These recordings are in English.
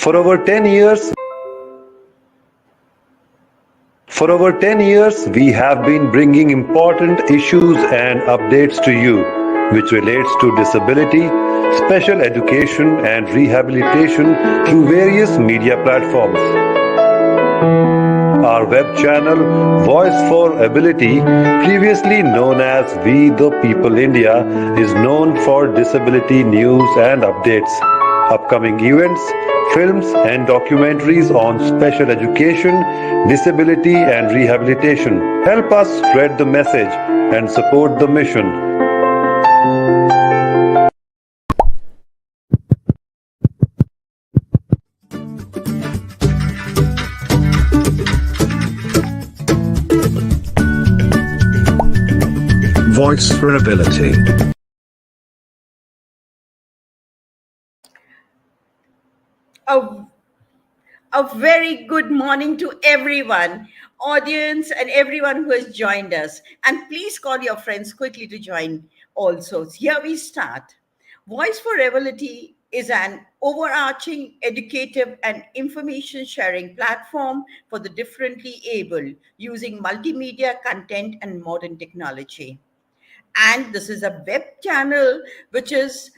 For over 10 years, we have been bringing important issues and updates to you, which relates to disability, special education and rehabilitation through various media platforms. Our web channel, Voice for Ability, previously known as We the People India, is known for disability news and updates, upcoming events, films and documentaries on special education, disability and rehabilitation. Help us spread the message and support the mission. Voice for Ability. A very good morning to everyone, audience and everyone who has joined us. And please call your friends quickly to join also. Here we start. Voice for Ability is an overarching, educative and information sharing platform for the differently able using multimedia content and modern technology. And this is a web channel which is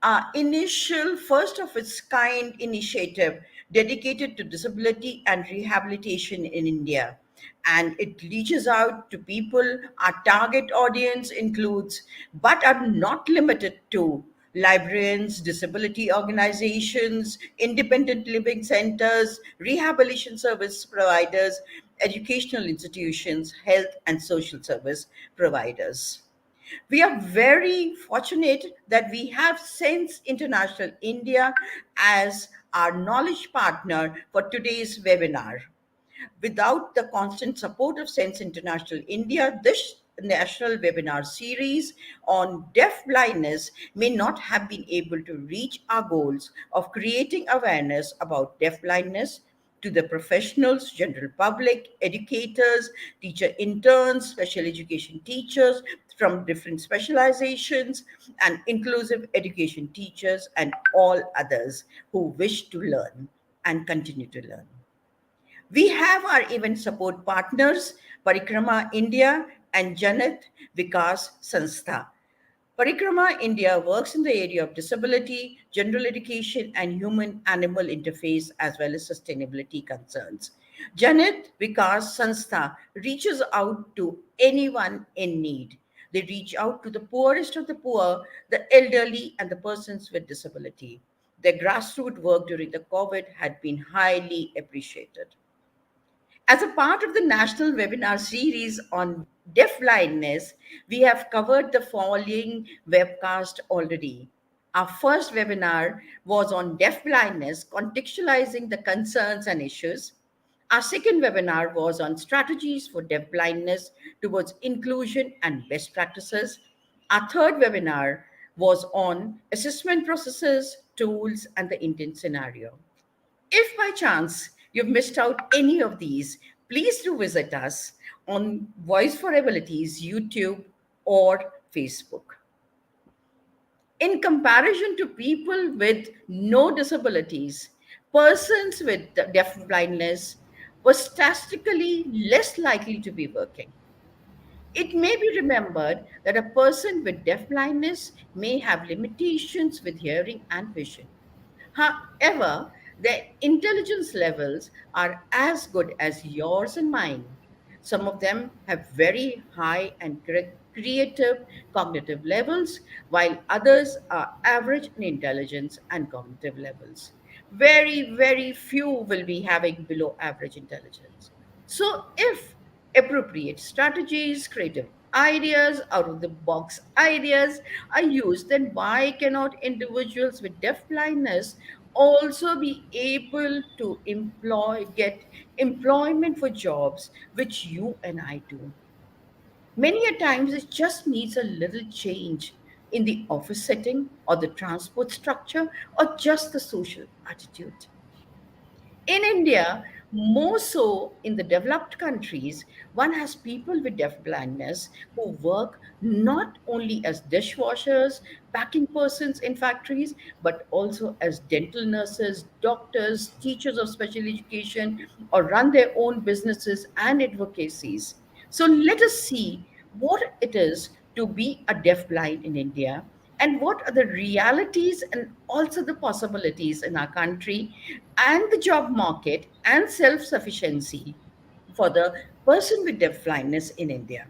our initial first of its kind initiative dedicated to disability and rehabilitation in India. And it reaches out to people. Our target audience includes, but are not limited to, librarians, disability organizations, independent living centers, rehabilitation service providers, educational institutions, health and social service providers. We are very fortunate that we have Sense International India as our knowledge partner for today's webinar. Without the constant support of Sense International India, this national webinar series on deaf blindness may not have been able to reach our goals of creating awareness about deaf blindness to the professionals, general public, educators, teacher interns, special education teachers from different specializations, and inclusive education teachers, and all others who wish to learn and continue to learn. We have our event support partners, Parikrama India and Janhit, Vikas, Sanstha. Parikrama India works in the area of disability, general education, and human-animal interface, as well as sustainability concerns. Janhit Vikas Sanstha reaches out to anyone in need. They reach out to the poorest of the poor, the elderly, and the persons with disability. Their grassroots work during the COVID had been highly appreciated. As a part of the national webinar series on deafblindness, we have covered the following webcast already. Our first webinar was on deafblindness, contextualizing the concerns and issues. Our second webinar was on strategies for deafblindness towards inclusion and best practices. Our third webinar was on assessment processes, tools, and the intent scenario. If by chance you've missed out any of these, please do visit us on Voice for Abilities YouTube or Facebook. In comparison to people with no disabilities, persons with deaf blindness were statistically less likely to be working. It may be remembered that a person with deaf blindness may have limitations with hearing and vision. However, their intelligence levels are as good as yours and mine. Some of them have very high and creative cognitive levels, while others are average in intelligence and cognitive levels. Very, very few will be having below average intelligence. So, if appropriate strategies, creative ideas, out of the box ideas are used, then why cannot individuals with deaf blindness also be able to get employment for jobs which you and I do? Many a times it just needs a little change in the office setting or the transport structure or just the social attitude. In India, More so in the developed countries, one has people with deafblindness who work not only as dishwashers, packing persons in factories, but also as dental nurses, doctors, teachers of special education, or run their own businesses and advocacies. So let us see what it is to be a deafblind in India and what are the realities and also the possibilities in our country and the job market and self sufficiency for the person with deafblindness in India.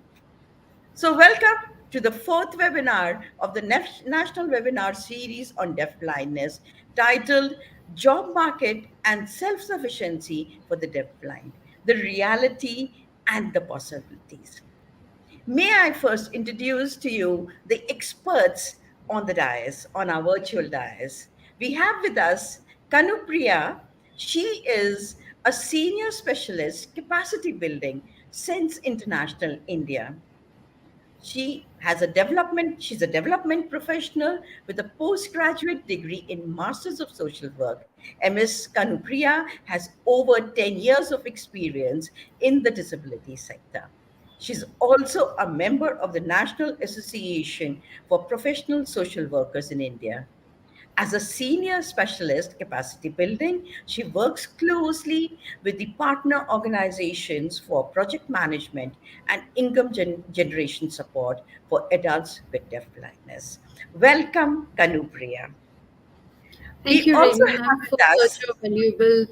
So, welcome to the fourth webinar of the National Webinar Series on Deafblindness titled Job Market and Self Sufficiency for the Deafblind, the Reality and the Possibilities. May I first introduce to you the experts on the dais, on our virtual dais. We have with us Kanu Priya. She is a senior specialist capacity building since International India. She's a development professional with a postgraduate degree in Masters of Social Work. MS Kanu Priya has over 10 years of experience in the disability sector. She's also a member of the National Association for Professional Social Workers in India. As a senior specialist capacity building, she works closely with the partner organizations for project management and income generation support for adults with deafblindness. Welcome, Kanu Priya. Thank We you, also Renu, have ma'am, for with us, such a valuable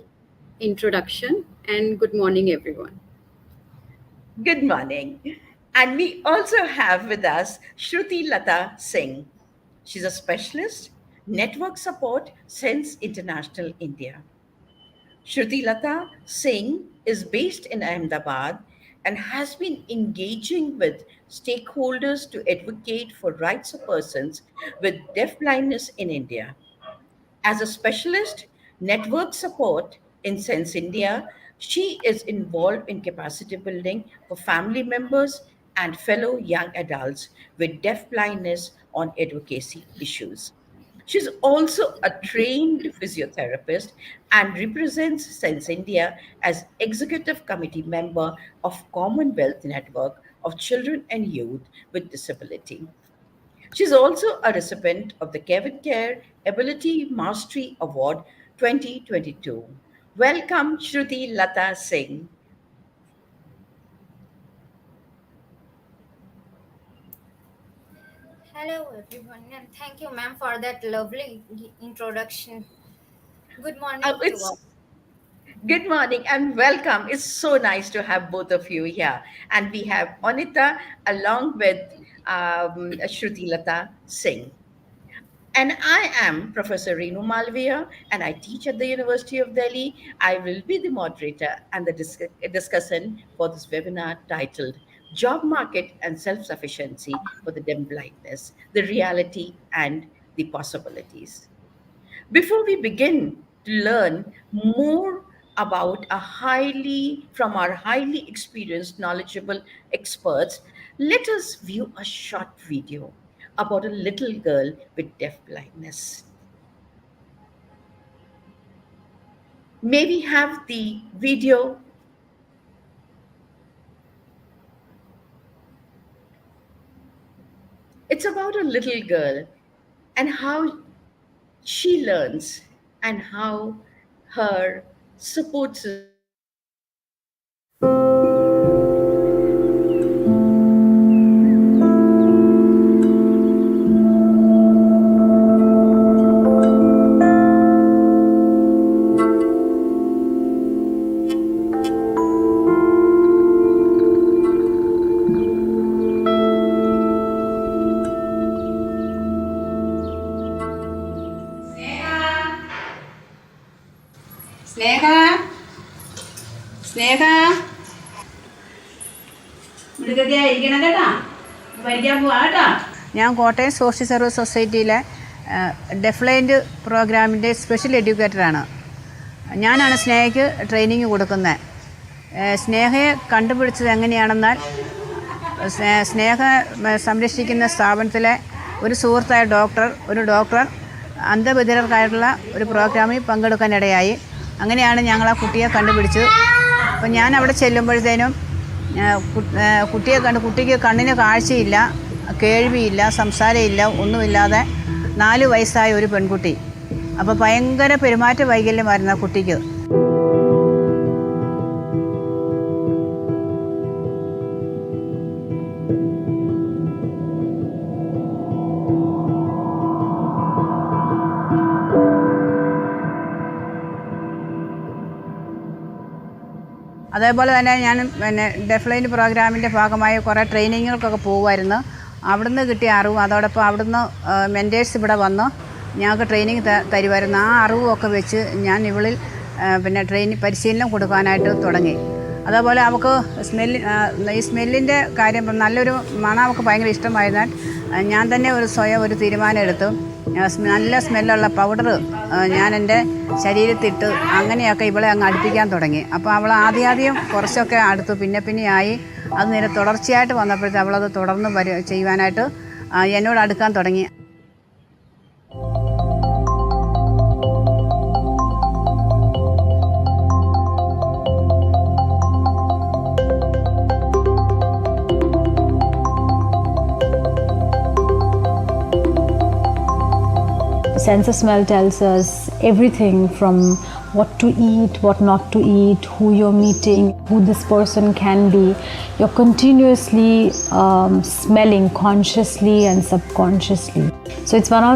introduction, and good morning, everyone. good morning, and we also have with us Shrutilata Singh. She's a specialist network support since International India. Shrutilata Singh is based in Ahmedabad and has been engaging with stakeholders to advocate for rights of persons with deafblindness in India. As a specialist network support in Sense India, she is involved in capacity building for family members and fellow young adults with deafblindness on advocacy issues. She's also a trained physiotherapist and represents Sense India as executive committee member of Commonwealth Network of Children and Youth with Disability. She's also a recipient of the Kevin Care Ability Mastery Award 2022. Welcome, Shruti Lata Singh. Hello, everyone, and thank you, ma'am, for that lovely introduction. Good morning to It's all. good morning and welcome. It's so nice to have both of you here. And we have Anita along with Shruti Lata Singh. And I am Professor Renu Malaviya, and I teach at the University of Delhi. I will be the moderator and the discussant for this webinar titled Job Market and Self Sufficiency for the Deaf Blindness, the Reality and the Possibilities. Before we begin to learn more about from our highly experienced, knowledgeable experts, let us view a short video about a little girl with deaf blindness. May we have the video? It's about a little girl and how she learns and how her support system സ്നേഹ സ്നേഹ മിടുക്കത്തിയായിരിക്കണം കേട്ടാ, പഠിക്കാൻ പോവാ കേട്ടോ. ഞാൻ Kottayam social service സൊസൈറ്റിയിലെ ഡെഫ്ലൈൻഡ് പ്രോഗ്രാമിൻ്റെ special എഡ്യൂക്കേറ്ററാണ്. ഞാനാണ് സ്നേഹയ്ക്ക് training കൊടുക്കുന്നത്. സ്നേഹയെ കണ്ടുപിടിച്ചത് എങ്ങനെയാണെന്നാൽ, സ്നേഹ സംരക്ഷിക്കുന്ന സ്ഥാപനത്തിലെ ഒരു സുഹൃത്തായ ഒരു ഡോക്ടർ അന്ധബധിരർക്കായിട്ടുള്ള ഒരു പ്രോഗ്രാമിൽ പങ്കെടുക്കാനിടയായി. അങ്ങനെയാണ് ഞങ്ങൾ ആ കുട്ടിയെ കണ്ടുപിടിച്ച് അപ്പം ഞാൻ അവിടെ ചെല്ലുമ്പോഴത്തേനും കുട്ടിയെ കുട്ടിക്ക് കണ്ണിന് കാഴ്ചയില്ല, കേൾവിയില്ല, സംസാരമില്ല, ഒന്നുമില്ലാതെ 4 വയസ്സായ ഒരു പെൺകുട്ടി. അപ്പോൾ ഭയങ്കര പെരുമാറ്റ വൈകല്യമായിരുന്നു ആ കുട്ടിക്ക്. അതേപോലെ തന്നെ ഞാൻ ഡെഫ്ലൈൻഡ് പ്രോഗ്രാമിൻ്റെ ഭാഗമായി കുറേ ട്രെയിനിങ്ങുകൾക്കൊക്കെ പോകുമായിരുന്നു. അവിടുന്ന് കിട്ടിയ അറിവും അതോടൊപ്പം അവിടുന്ന് മെൻറ്റേഴ്സ് ഇവിടെ വന്ന് ഞങ്ങൾക്ക് ട്രെയിനിങ് തരുമായിരുന്നു. ആ അറിവുമൊക്കെ വെച്ച് ഞാൻ ഇവളിൽ പരിശീലനം കൊടുക്കാനായിട്ട് തുടങ്ങി. അതേപോലെ അവൾക്ക് ഈ സ്മെല്ലിൻ്റെ കാര്യം നല്ലൊരു മണം അവൾക്ക് ഭയങ്കര ഇഷ്ടമായതിനാൽ ഞാൻ തന്നെ സ്വയം ഒരു തീരുമാനം എടുത്തു. നല്ല സ്മെല്ലുള്ള പൗഡർ ഞാൻ എൻ്റെ ശരീരത്തിട്ട് അങ്ങനെയൊക്കെ ഇവളെ അങ്ങ് അടുപ്പിക്കാൻ തുടങ്ങി. അപ്പോൾ അവൾ ആദ്യം കുറച്ചൊക്കെ അടുത്തു, പിന്നെയായി അത് തുടർച്ചയായിട്ട് വന്നപ്പോഴത്തെ അവളത് തുടർന്ന് ചെയ്യുവാനായിട്ട് എന്നോട് അടുക്കാൻ തുടങ്ങി. Sense of smell tells us everything from what to eat, what not to eat, who you're meeting, who this person can be. You're continuously smelling consciously and subconsciously. So it's one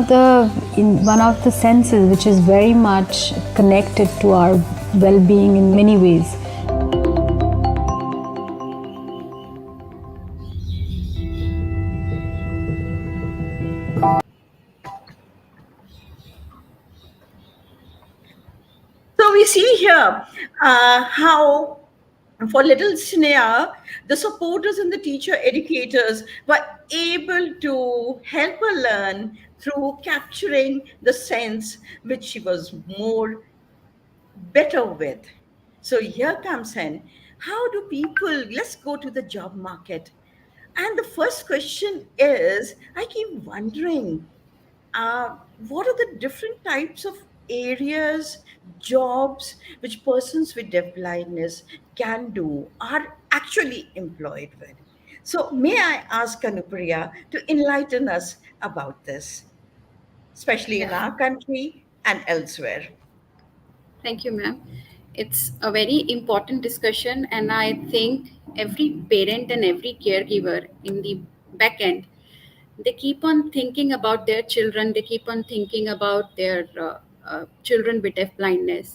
of the senses which is very much connected to our well-being in many ways. We see here how for little Sneha, the supporters and the teacher educators were able to help her learn through capturing the sense which she was better with. So here comes in, how do people, let's go to the job market. And the first question is, I keep wondering, what are the different types of areas, jobs which persons with deafblindness can do, are actually employed with? So may I ask Kanu Priya to enlighten us about this, especially in our country and elsewhere. Thank you, ma'am. It's a very important discussion, and I think every parent and every caregiver in the back end, they keep on thinking about their children, they keep on thinking about their children with deaf blindness,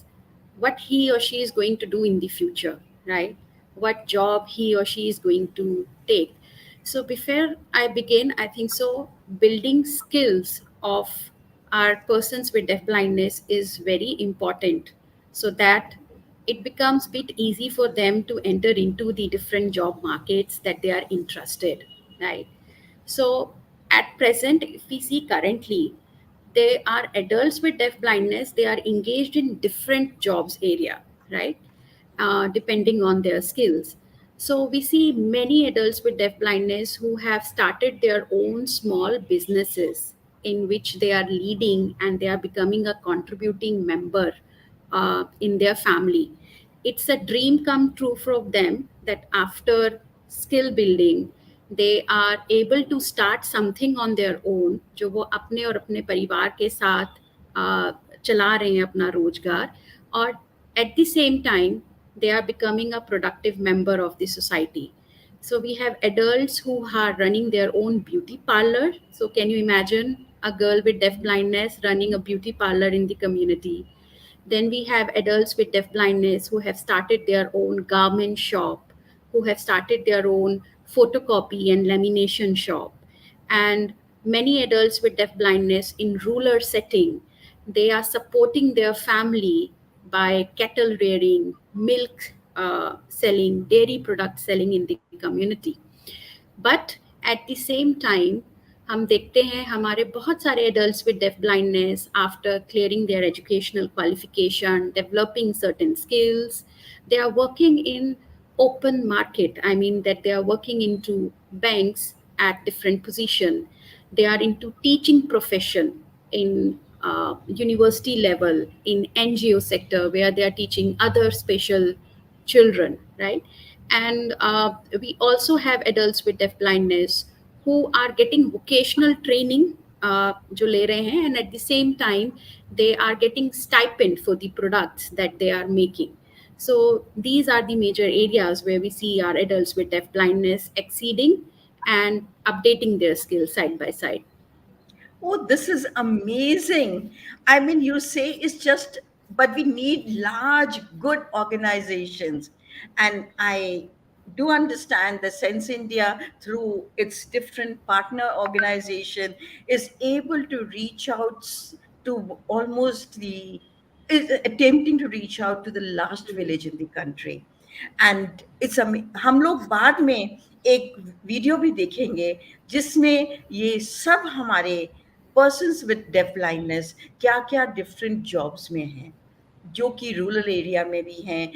what he or she is going to do in the future, right? What job he or she is going to take. So before I begin, I think so building skills of our persons with deaf blindness is very important, so that it becomes a bit easy for them to enter into the different job markets that they are interested, right? So at present, if we see currently, they are adults with deaf blindness, they are engaged in different jobs area, right? Depending on their skills. So we see many adults with deaf blindness who have started their own small businesses in which they are leading and they are becoming a contributing member in their family. It's a dream come true for them that after skill building, they are able to start something on their own, जो वो अपने और अपने परिवार के साथ चला रहे हैं अपना रोजगार, और at the same time they are becoming a productive member of the society. So we have adults who are running their own beauty parlor. So can you imagine a girl with deaf blindness running a beauty parlor in the community? Then we have adults with deaf blindness who have started their own garment shop, who have started their own photocopy and lamination shop. And many adults with deaf blindness in rural setting, they are supporting their family by cattle rearing, milk selling, dairy product selling in the community. But at the same time, हम देखते हैं हमारे बहुत सारे adults with deaf blindness, after clearing their educational qualification, developing certain skills, they are working in open market. I mean that they are working into banks at different position. They are into teaching profession in university level, in NGO sector, where they are teaching other special children, right? And we also have adults with deaf blindness who are getting vocational training जो ले रहे हैं, and at the same time they are getting stipend for the products that they are making. So these are the major areas where we see our adults with deaf blindness exceeding and updating their skills side by side. Oh, this is amazing. I mean, you say it's just, but we need large, good organizations. And I do understand that Sense India, through its different partner organization, is able to reach out to almost the, is attempting to reach out to the last village in the country. And it's हम लोग बाद में एक video भी देखेंगे जिसमें ये सब हमारे पर्सन्स विद डेफ ब्लाइंडनेस क्या क्या डिफरेंट जॉब्स में हैं जो कि रूरल एरिया में भी हैं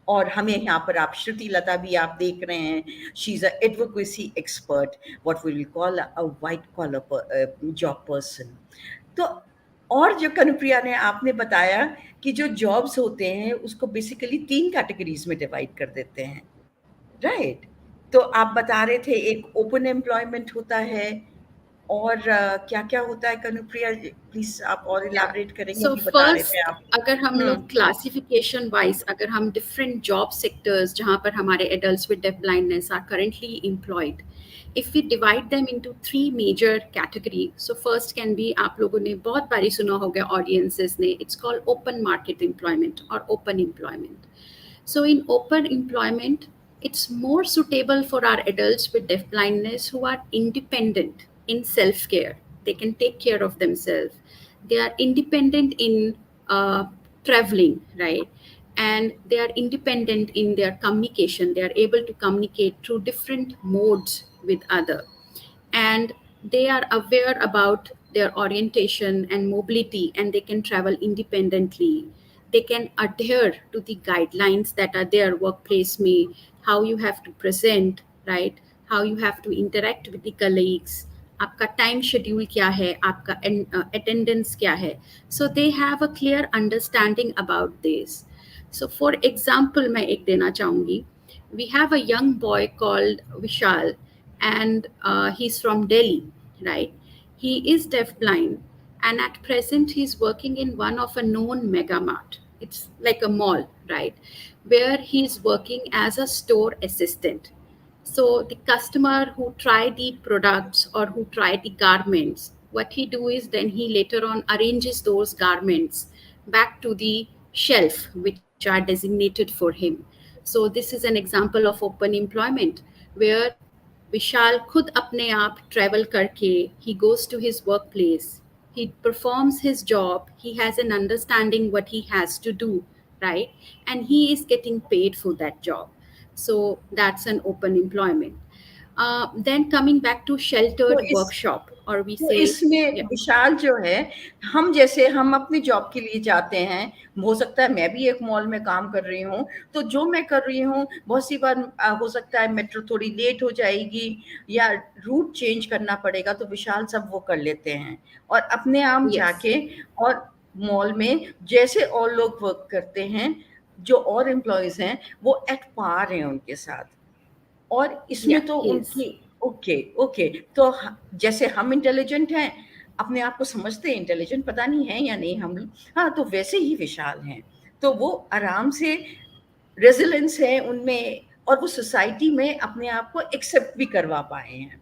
और हमें यहाँ पर आप श्रुति लता भी आप देख रहे हैं she is a advocacy expert what we will call a white collar job person तो और जो कनुप्रिया ने आपने बताया कि जो जॉब्स होते हैं उसको बेसिकली 3 कैटेगरीज में डिवाइड कर देते हैं राइट तो आप बता रहे थे एक ओपन एम्प्लॉयमेंट होता है और क्या-क्या होता है कनुप्रिया प्लीज आप और इलैबोरेट करेंगे So अभी बता रहे थे first, आप अगर हम लोग classification wise, अगर हम different job sectors जहाँ पर हमारे adults with deaf blindness are currently employed, if we divide them into 3 major categories, so first can be आप लोगों ने बहुत बारी सुना होगा audiences ने, it's called open market employment or open employment. So in open employment, it's more suitable for our adults with deaf blindness who are independent in self-care. They can take care of themselves. They are independent in traveling, right? And they are independent in their communication. They are able to communicate through different modes with other, and they are aware about their orientation and mobility, and they can travel independently. They can adhere to the guidelines that are there workplace में, how you have to present, right? How you have to interact with the colleagues, आपका time schedule क्या है, आपका attendance क्या है. So they have a clear understanding about this. So for example मैं एक देना चाहूँगी. We have a young boy called Vishal, and he's from Delhi, right? He is deafblind, and at present he's working in one of a known mega mart. It's like a mall, right? Where he's working as a store assistant. So the customer who try the products or who try the garments, what he do is then he later on arranges those garments back to the shelf which are designated for him. So this is an example of open employment where विशाल खुद अपने आप travel करके he goes to his workplace, he performs his job, he has an understanding what he has to do, right? And he is getting paid for that job. So that's an open employment. Then coming back to तो sheltered इस workshop, or we तो say, इसमें yeah, विशाल जो है हम जैसे हम अपनी जॉब के लिए जाते हैं हो सकता है मैं भी एक मॉल में काम कर रही हूँ तो जो मैं कर रही हूँ बहुत सी बार हो सकता है मेट्रो थोड़ी लेट हो जाएगी या रूट चेंज करना पड़ेगा तो विशाल सब वो कर लेते हैं और अपने आप yes, जाके और मॉल में जैसे और लोग वर्क करते हैं जो और एम्प्लॉयज हैं वो एट पार हैं उनके साथ और yeah, इसमें तो he is. उनकी ओके ओके तो जैसे हम इंटेलिजेंट हैं अपने आप को समझते हैं इंटेलिजेंट पता नहीं है या नहीं हम हाँ तो वैसे ही विशाल हैं तो वो आराम से रेजिलेंस है उनमें और वो सोसाइटी में अपने आप को एक्सेप्ट भी करवा पाए हैं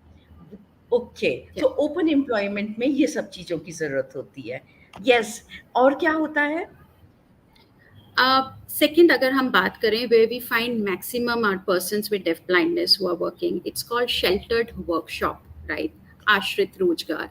ओके Yeah. तो ओपन एम्प्लॉयमेंट में ये सब चीजों की जरूरत होती है यस और क्या होता है Second, अगर हम बात करें where we find maximum are persons with deaf blindness who are working, it's called sheltered workshop, right? Ashrit Rojgar.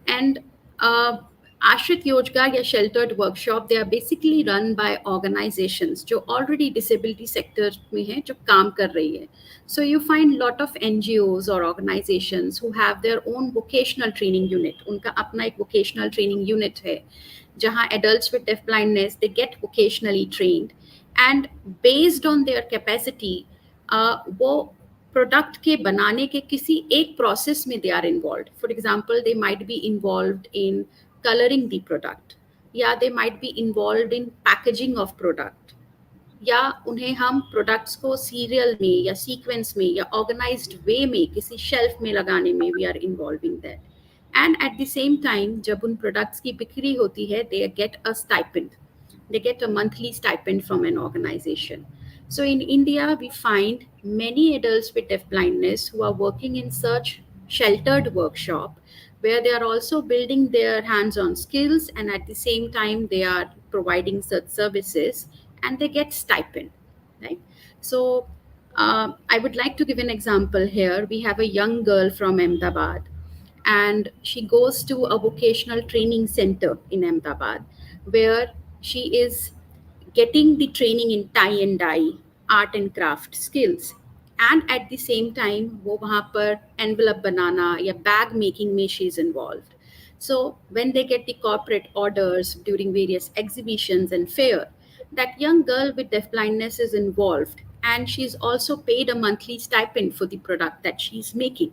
And Ashrit Rojgar या sheltered workshop, they are basically run by organizations जो already disability sector में हैं, जो काम कर रही है. So you find lot of NGOs or organizations who have their own vocational training unit. उनका अपना एक vocational training unit है. जहाँ adults with deaf blindness they get vocationally trained, and based on their capacity वो product के बनाने के किसी एक प्रोसेस में they are involve. For example they might be involve in colouring the product, या they might be involve in packaging of product, या उन्हें हम प्रोडक्ट्स को सीरियल में या सीक्वेंस में या ऑर्गेनाइज्ड वे में किसी शेल्फ में लगाने में we are involving that. And at the same time जब उन प्रोडक्ट्स की बिक्री होती है they get a stipend. They get a monthly stipend from an organization. So in India, we find many adults with deafblindness who are working in such sheltered workshop where they are also building their hands-on skills and at the same time they are providing such services and they get stipend, right? So I would like to give an example here. We have a young girl from Ahmedabad and she goes to a vocational training center in Ahmedabad where she is getting the training in tie and dye, art and craft skills. And at the same time, वो वहाँ पर envelope बनाना या bag making में she is involved. So when they get the corporate orders during various exhibitions and fair, that young girl with deafblindness is involved and she's also paid a monthly stipend for the product that she's making.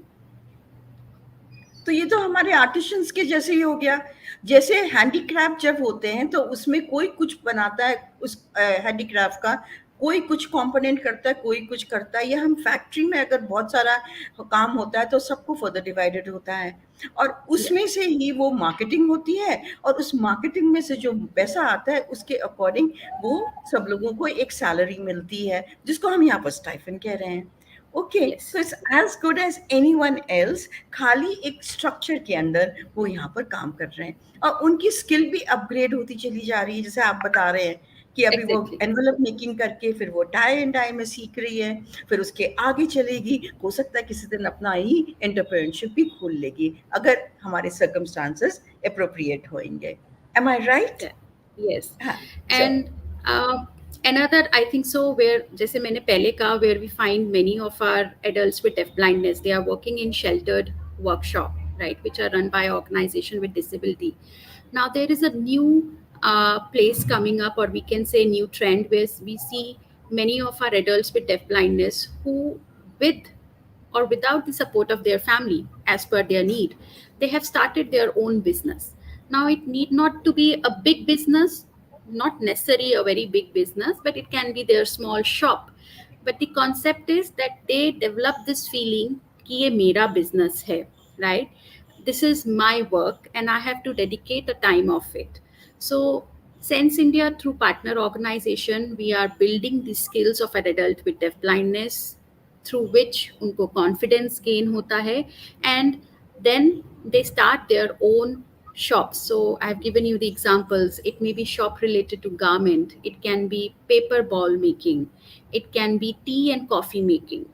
तो ये तो हमारे artisans के जैसे ही हो गया. जैसे handicraft जब होते हैं तो उसमें कोई कुछ बनाता है, उस हैंडीक्राफ्ट का कोई कुछ कंपोनेंट करता है, कोई कुछ करता है. या हम फैक्ट्री में अगर बहुत सारा काम होता है तो सबको फर्दर डिवाइडेड होता है और उसमें से ही वो मार्केटिंग होती है और उस मार्केटिंग में से जो पैसा आता है उसके अकॉर्डिंग वो सब लोगों को एक सैलरी मिलती है जिसको हम यहाँ पर स्टाइफन कह रहे हैं. Okay, so it's as good as anyone else. खाली एक स्ट्रक्चर के अंदर वो यहाँ पर काम कर रहे हैं और उनकी स्किल भी अपग्रेड होती चली जा रही है. जैसे आप बता रहे हैं कि अभी वो एनवेलप मेकिंग करके फिर वो टाई एंड डाई में सीख रही है, फिर उसके आगे चलेगी. हो सकता है किसी दिन अपना ही एंटरप्रेन्योरशिप भी खोल लेगी अगर हमारे सर्कमस्टांसेस एप्रोप्रिएट होंगे. Am I right? Yes. And another, I think so, where जैसे मैंने पहले कहा, where we find many of our adults with deafblindness, they are working in sheltered workshop, right, which are run by organization with disability. Now there is a new place coming up, or we can say new trend, where we see many of our adults with deafblindness who, with or without the support of their family as per their need, they have started their own business. Now it need not to be a big business, not necessarily a very big business, but it can be their small shop. But the concept is that they develop this feeling कि ये मेरा business है, right? This is my work and I have to dedicate a time of it. So Sense India, through partner organization, we are building the skills of an adult with deafblindness, through which उनको confidence gain होता है and then they start their own shops. So I've given you the examples. It may be shop related to garment, it can be paper ball making, it can be tea and coffee making,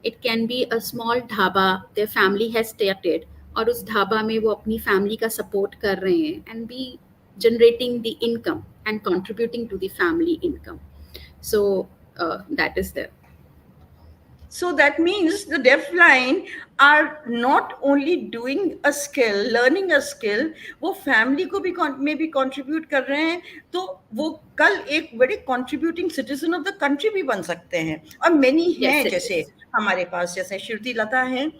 it can be a small dhaba their family has started और उस ढाबा में वो अपनी family का support कर रहे हैं and be generating the income and contributing to the family income. So that is there. So that means the deafblind are not only doing a skill, learning a skill, वो family को भी में भी contribute कर रहे हैं तो वो कल एक बड़े contributing citizen of the country भी बन सकते हैं. और मेनी हैं जैसे हमारे पास, जैसे श्रुतिलता हैं,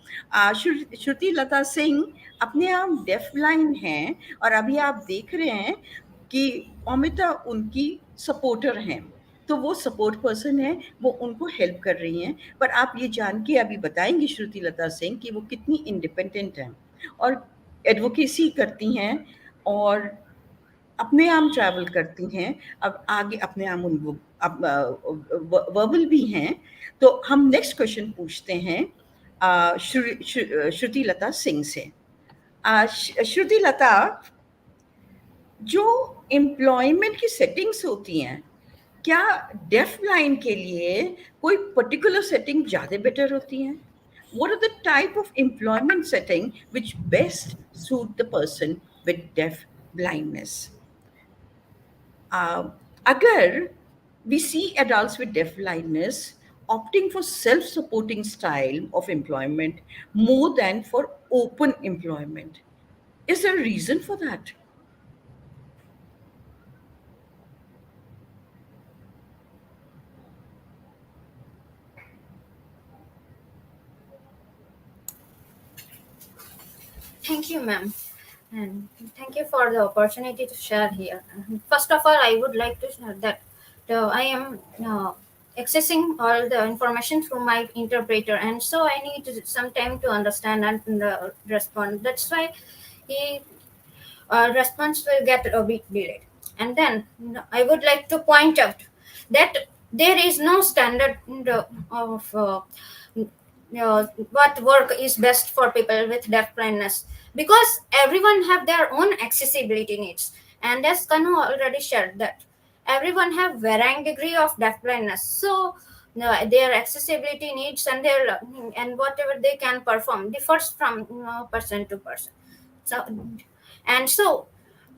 श्रुतिलता सिंह अपने आप डेफब्लाइंड हैं और अभी आप देख रहे हैं कि अमिता उनकी सपोर्टर हैं. तो वो सपोर्ट पर्सन है, वो उनको हेल्प कर रही हैं. पर आप ये जान के अभी बताएंगी श्रुतिलता सिंह कि वो कितनी इंडिपेंडेंट हैं और एडवोकेसी करती हैं और अपने आप ट्रैवल करती हैं. अब आगे अपने आप उनको वर्बल भी हैं. तो हम नेक्स्ट क्वेश्चन पूछते हैं श्रुतिलता सिंह से. श्रुतिलता, जो एम्प्लॉयमेंट की सेटिंग्स होती हैं, क्या डेफ ब्लाइंड के लिए कोई पर्टिकुलर सेटिंग ज़्यादा बेटर होती हैं? What are the type of employment setting which best suit the person with deaf blindness? Agar we see adults with deaf blindness opting for self-supporting style of employment more than for open employment, is there a reason for that? Thank you, ma'am. And thank you for the opportunity to share here. First of all, I would like to share that I am accessing all the information through my interpreter, and so I need some time to understand and respond. That's why he response will get a bit delayed. And then I would like to point out that there is no standard of what work is best for people with deaf blindness, because everyone have their own accessibility needs. And as Kanu already shared, that everyone have varying degree of deaf blindness, so their accessibility needs and their and whatever they can perform differs from person to person. So, and so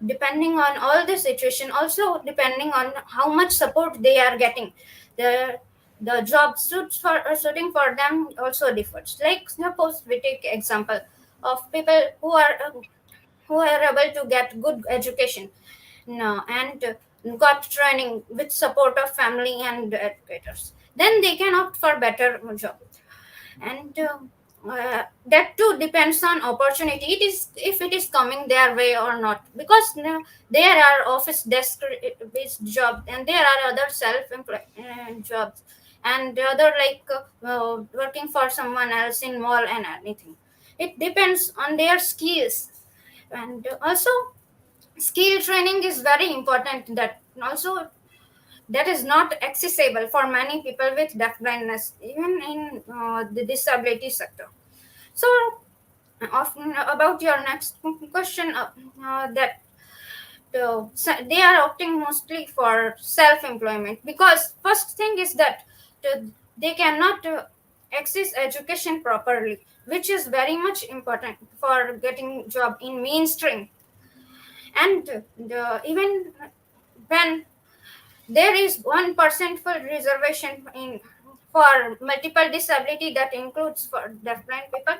depending on all the situation, also depending on how much support they are getting, the job suiting for them also differs. Like suppose we take example of people who are able to get good education no, and got training with support of family and educators, then they can opt for better job. And that too depends on opportunity, it is if it is coming their way or not, because there are office desk based job, and there are other self-employed jobs, and other like working for someone else in mall and anything. It depends on their skills. And also skill training is very important, that also that is not accessible for many people with deaf blindness, even in the disability sector. So, often about your next question, that they are opting mostly for self-employment, because first thing is that they cannot access education properly, which is very much important for getting job in mainstream. And even when there is 1% for reservation in for multiple disability, that includes for deafblind people,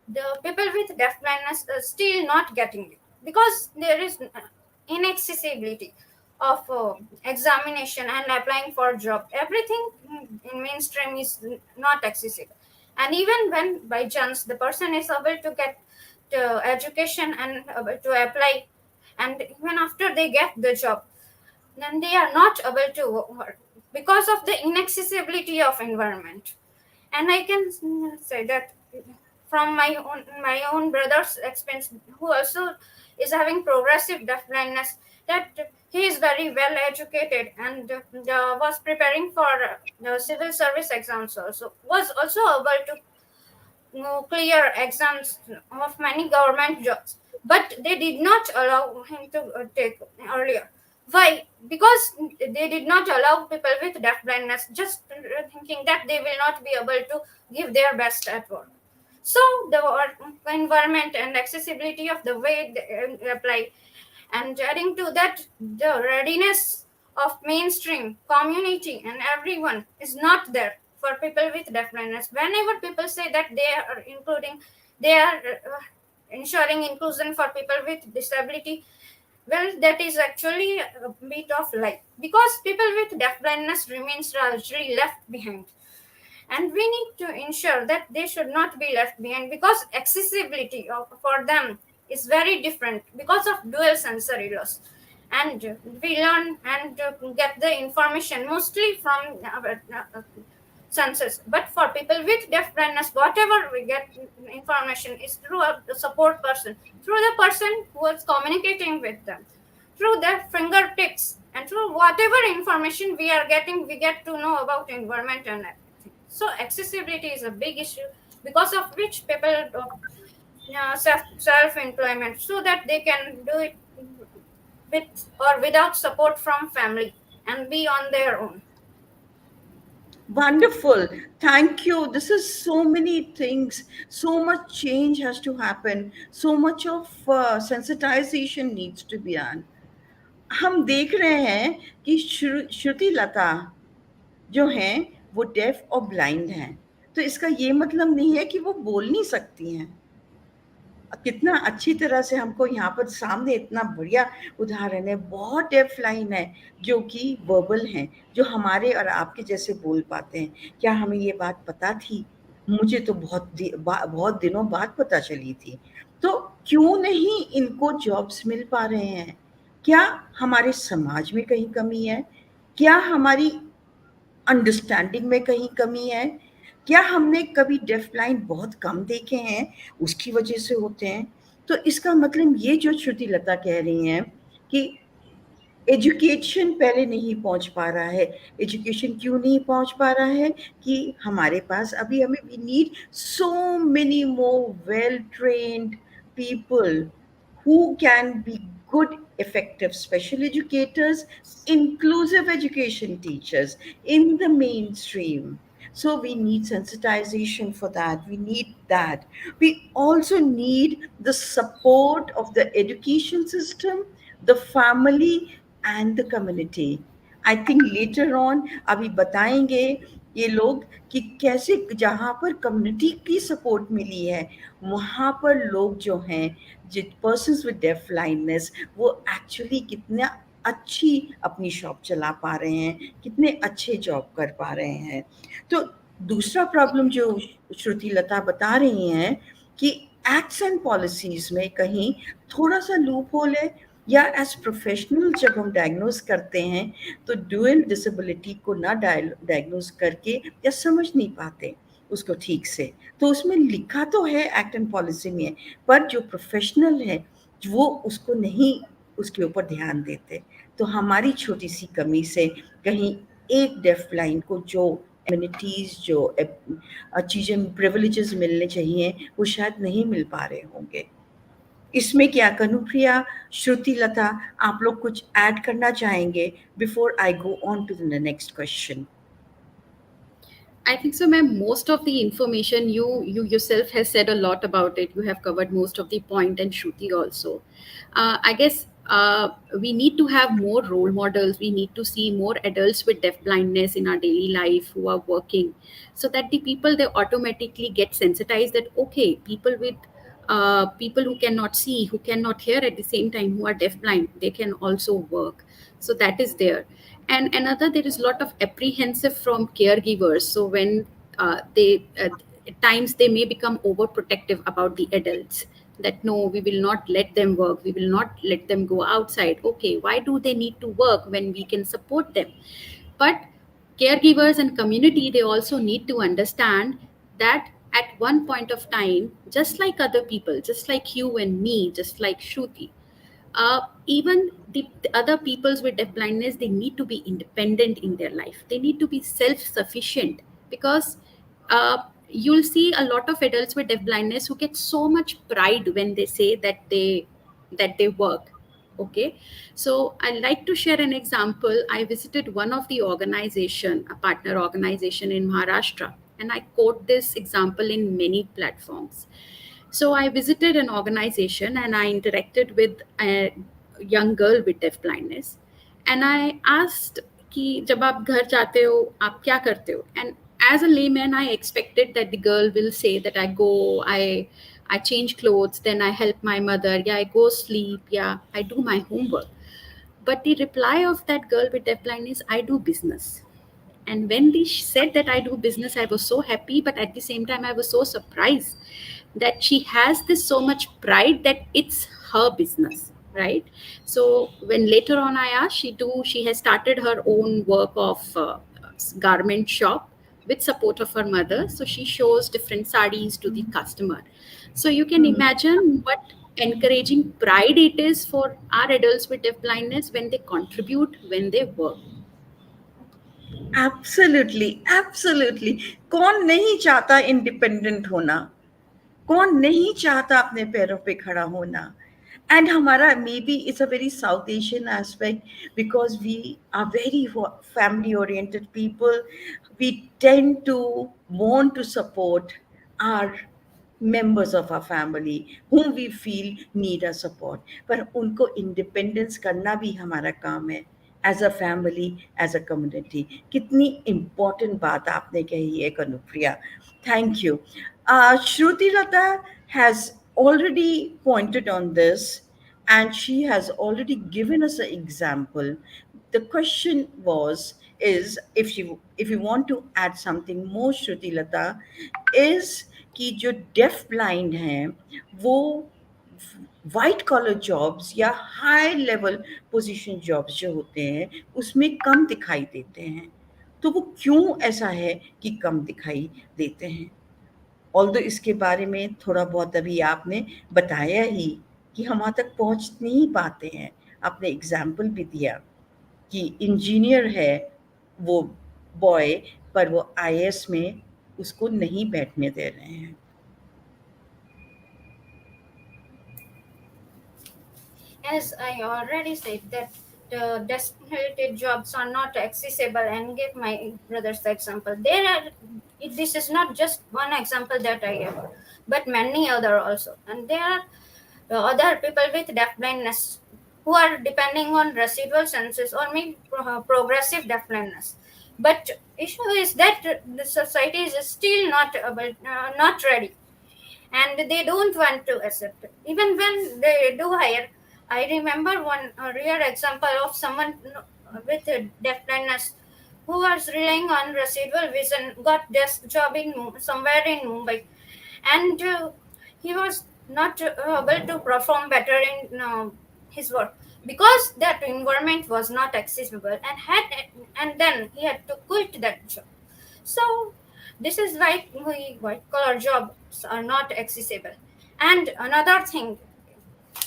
the people with deaf blindness are still not getting it, because there is inaccessibility of examination and applying for job. Everything in mainstream is not accessible. And even when by chance the person is able to get education and able to apply, and even after they get the job, then they are not able to work because of the inaccessibility of environment. And I can say that from my own brother's experience, who also is having progressive deaf blindness, that he is very well educated and was preparing for the civil service exams, also was also able to clear exams of many government jobs, but they did not allow him to take earlier. Why? Because they did not allow people with deaf blindness, just thinking that they will not be able to give their best at work. So the environment and accessibility of the way they apply, and adding to that, the readiness of mainstream community and everyone is not there for people with deaf blindness. Whenever people say that they are ensuring inclusion for people with disability, well, that is actually a bit of lie, because people with deaf blindness remains largely left behind. And we need to ensure that they should not be left behind, because accessibility for them is very different because of dual sensory loss. And we learn and get the information mostly from our senses, but for people with deaf blindness, whatever we get information is through a support person, through the person who is communicating with them, through their fingertips, and through whatever information we are getting, we get to know about environment and everything. So accessibility is a big issue, because of which people self-employment, so that they can do it with or without support from family and be on their own. Wonderful. Thank you. This is so many things. So much change has to happen. So much of sensitization needs to be done. हम देख रहे हैं कि श्रुति लता जो हैं वो def और blind हैं, तो इसका ये मतलब नहीं है कि वो बोल नहीं सकती हैं। कितना अच्छी तरह से हमको यहाँ पर सामने इतना बढ़िया उदाहरण है। बहुत डेफ लाइन है जो कि वर्बल हैं, जो हमारे और आपके जैसे बोल पाते हैं। क्या हमें ये बात पता थी? मुझे तो बहुत दिनों बाद पता चली थी। तो क्यों नहीं इनको जॉब्स मिल पा रहे हैं? क्या हमारे समाज में कहीं कमी है? क्या हमारी अंडरस्टैंडिंग में कहीं कमी है? क्या हमने कभी डेफ ब्लाइंड बहुत कम देखे हैं, उसकी वजह से होते हैं? तो इसका मतलब ये जो श्रुति लता कह रही हैं कि एजुकेशन पहले नहीं पहुंच पा रहा है। एजुकेशन क्यों नहीं पहुंच पा रहा है? कि हमारे पास अभी हमें we need so many more well trained people who can be good, effective special educators, inclusive education teachers in the mainstream. So we need sensitization for that. We need that. We also need the support of the education system, the family, and the community. I think later on अभी बताएंगे ये लोग कि कैसे जहाँ पर community की support मिली है वहाँ पर लोग जो हैं जो पर्सन्स विद डेफ ब्लाइंडनेस वो एक्चुअली कितना अच्छी अपनी शॉप चला पा रहे हैं, कितने अच्छे जॉब कर पा रहे हैं। तो दूसरा प्रॉब्लम जो श्रुति लता बता रही हैं कि एक्ट्स एंड पॉलिसीज में कहीं थोड़ा सा लूप होल है, या एज प्रोफेशनल जब हम डायग्नोज करते हैं तो ड्यूअल डिसेबिलिटी को ना डायग्नोज करके या समझ नहीं पाते उसको ठीक से। तो उसमें लिखा तो है एक्ट एंड पॉलिसी में, पर जो प्रोफेशनल है वो उसको नहीं उसके ऊपर ध्यान देते। तो हमारी छोटी सी कमी से कहीं एक डेफ ब्लाइंड को जो एम्यूनिटीज जो चीज़ें प्रिविलेजेस मिलने चाहिए वो शायद नहीं मिल पा रहे होंगे। इसमें क्या कनु प्रिया, श्रुति लता, आप लोग कुछ ऐड करना चाहेंगे before I go on to the next question? I think so, ma'am. Most of the information you yourself has said a lot about it. You have covered most of the point, and Shruti also. I guess we need to have more role models. We need to see more adults with deaf blindness in our daily life who are working, so that the people they automatically get sensitized that okay, people who cannot see, who cannot hear at the same time, who are deaf blind, they can also work. So that is there. And another, there is a lot of apprehensive from caregivers. So when they at times they may become overprotective about the adults, that no, we will not let them work, we will not let them go outside. Okay, why do they need to work when we can support them? But caregivers and community, they also need to understand that at one point of time, just like other people, just like you and me, just like Shruti, even the other peoples with deaf blindness, they need to be independent in their life. They need to be self-sufficient, because you'll see a lot of adults with deaf blindness who get so much pride when they say that they work. Okay, so I'd like to share an example. I visited one of the organization, a partner organization in Maharashtra, and I quote this example in many platforms. So I visited an organization and I interacted with a young girl with deaf blindness. And I asked कि जब आप घर जाते हो आप क्या करते हो? And as a layman, I expected that the girl will say that I go, I change clothes, then I help my mother, yeah, I go sleep, yeah, I do my homework. But the reply of that girl with deaf blindness, I do business. And when they said that I do business, I was so happy, but at the same time, I was so surprised that she has this so much pride that it's her business, right? So when later on I asked, she has started her own work of garment shop with support of her mother. So she shows different sarees to the customer. So you can imagine what encouraging pride it is for our adults with deaf blindness when they contribute, when they work. Absolutely, absolutely. कौन नहीं चाहता independent होना? कौन नहीं चाहता अपने पैरों पे खड़ा होना? And हमारा maybe it's a very South Asian aspect because we are very family oriented people. We tend to want to support our members of our family whom we feel need our support. पर उनको independence करना भी हमारा काम है as a family, as a community. कितनी important बात आपने कही है Kanupriya. Thank you. Shruti Lata has already pointed on this and she has already given us an example. The question was, is if you want to add something more, Shruti Lata, is कि जो def blind हैं वो white collar jobs या high level position jobs जो होते हैं उसमें कम दिखाई देते हैं। तो वो क्यों ऐसा है कि कम दिखाई देते हैं? ऑल्दो इसके बारे में थोड़ा बहुत अभी आपने बताया ही कि हम वहाँ तक पहुँच नहीं पाते हैं। आपने एग्जाम्पल भी दिया कि इंजीनियर है वो बॉय, पर वो आईएएस में उसको नहीं बैठने दे रहे हैं। As I already said that the designated jobs are not accessible, and give my brother's example. There are, this is not just one example that I have, but many other also. And there are other people with deaf blindness who are depending on residual senses or maybe progressive deaf blindness. But issue is that the society is still not ready, and they don't want to accept it. Even when they do hire, I remember one real example of someone with a deaf blindness who was relying on residual vision, got desk job in somewhere in Mumbai, and he was not able to perform better in his work because that environment was not accessible, and then he had to quit that job. So this is why white collar jobs are not accessible. And another thing,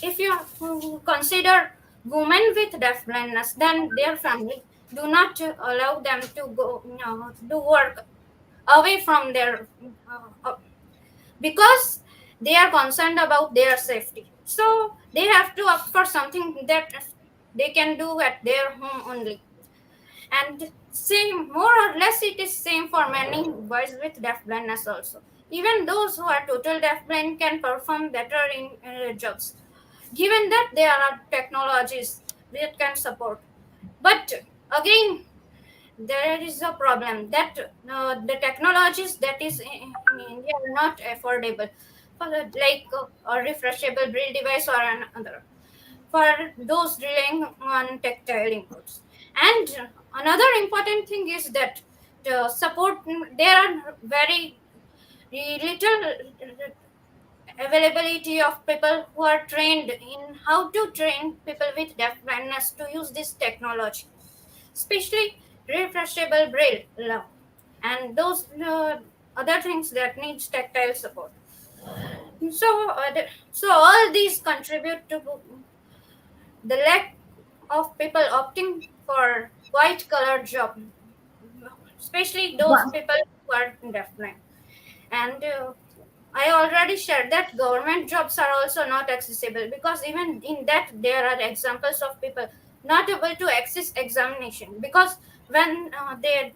if you consider women with deaf blindness, then their family do not allow them to go do work away from their because they are concerned about their safety. So they have to opt for something that they can do at their home only. And same, more or less, it is same for many boys with deaf blindness also. Even those who are total deaf blind can perform better in jobs, given that there are technologies that can support. But again, there is a problem that the technologies that is in India are not affordable for like a refreshable braille device or another for those relying on tactile inputs. And another important thing is that the support, there are very little availability of people who are trained in how to train people with deaf blindness to use this technology, especially refreshable braille and those other things that needs tactile support. So all these contribute to the lack of people opting for white collar job, especially those One, people who are deafblind. And I already shared that government jobs are also not accessible because even in that there are examples of people not able to access examination because when they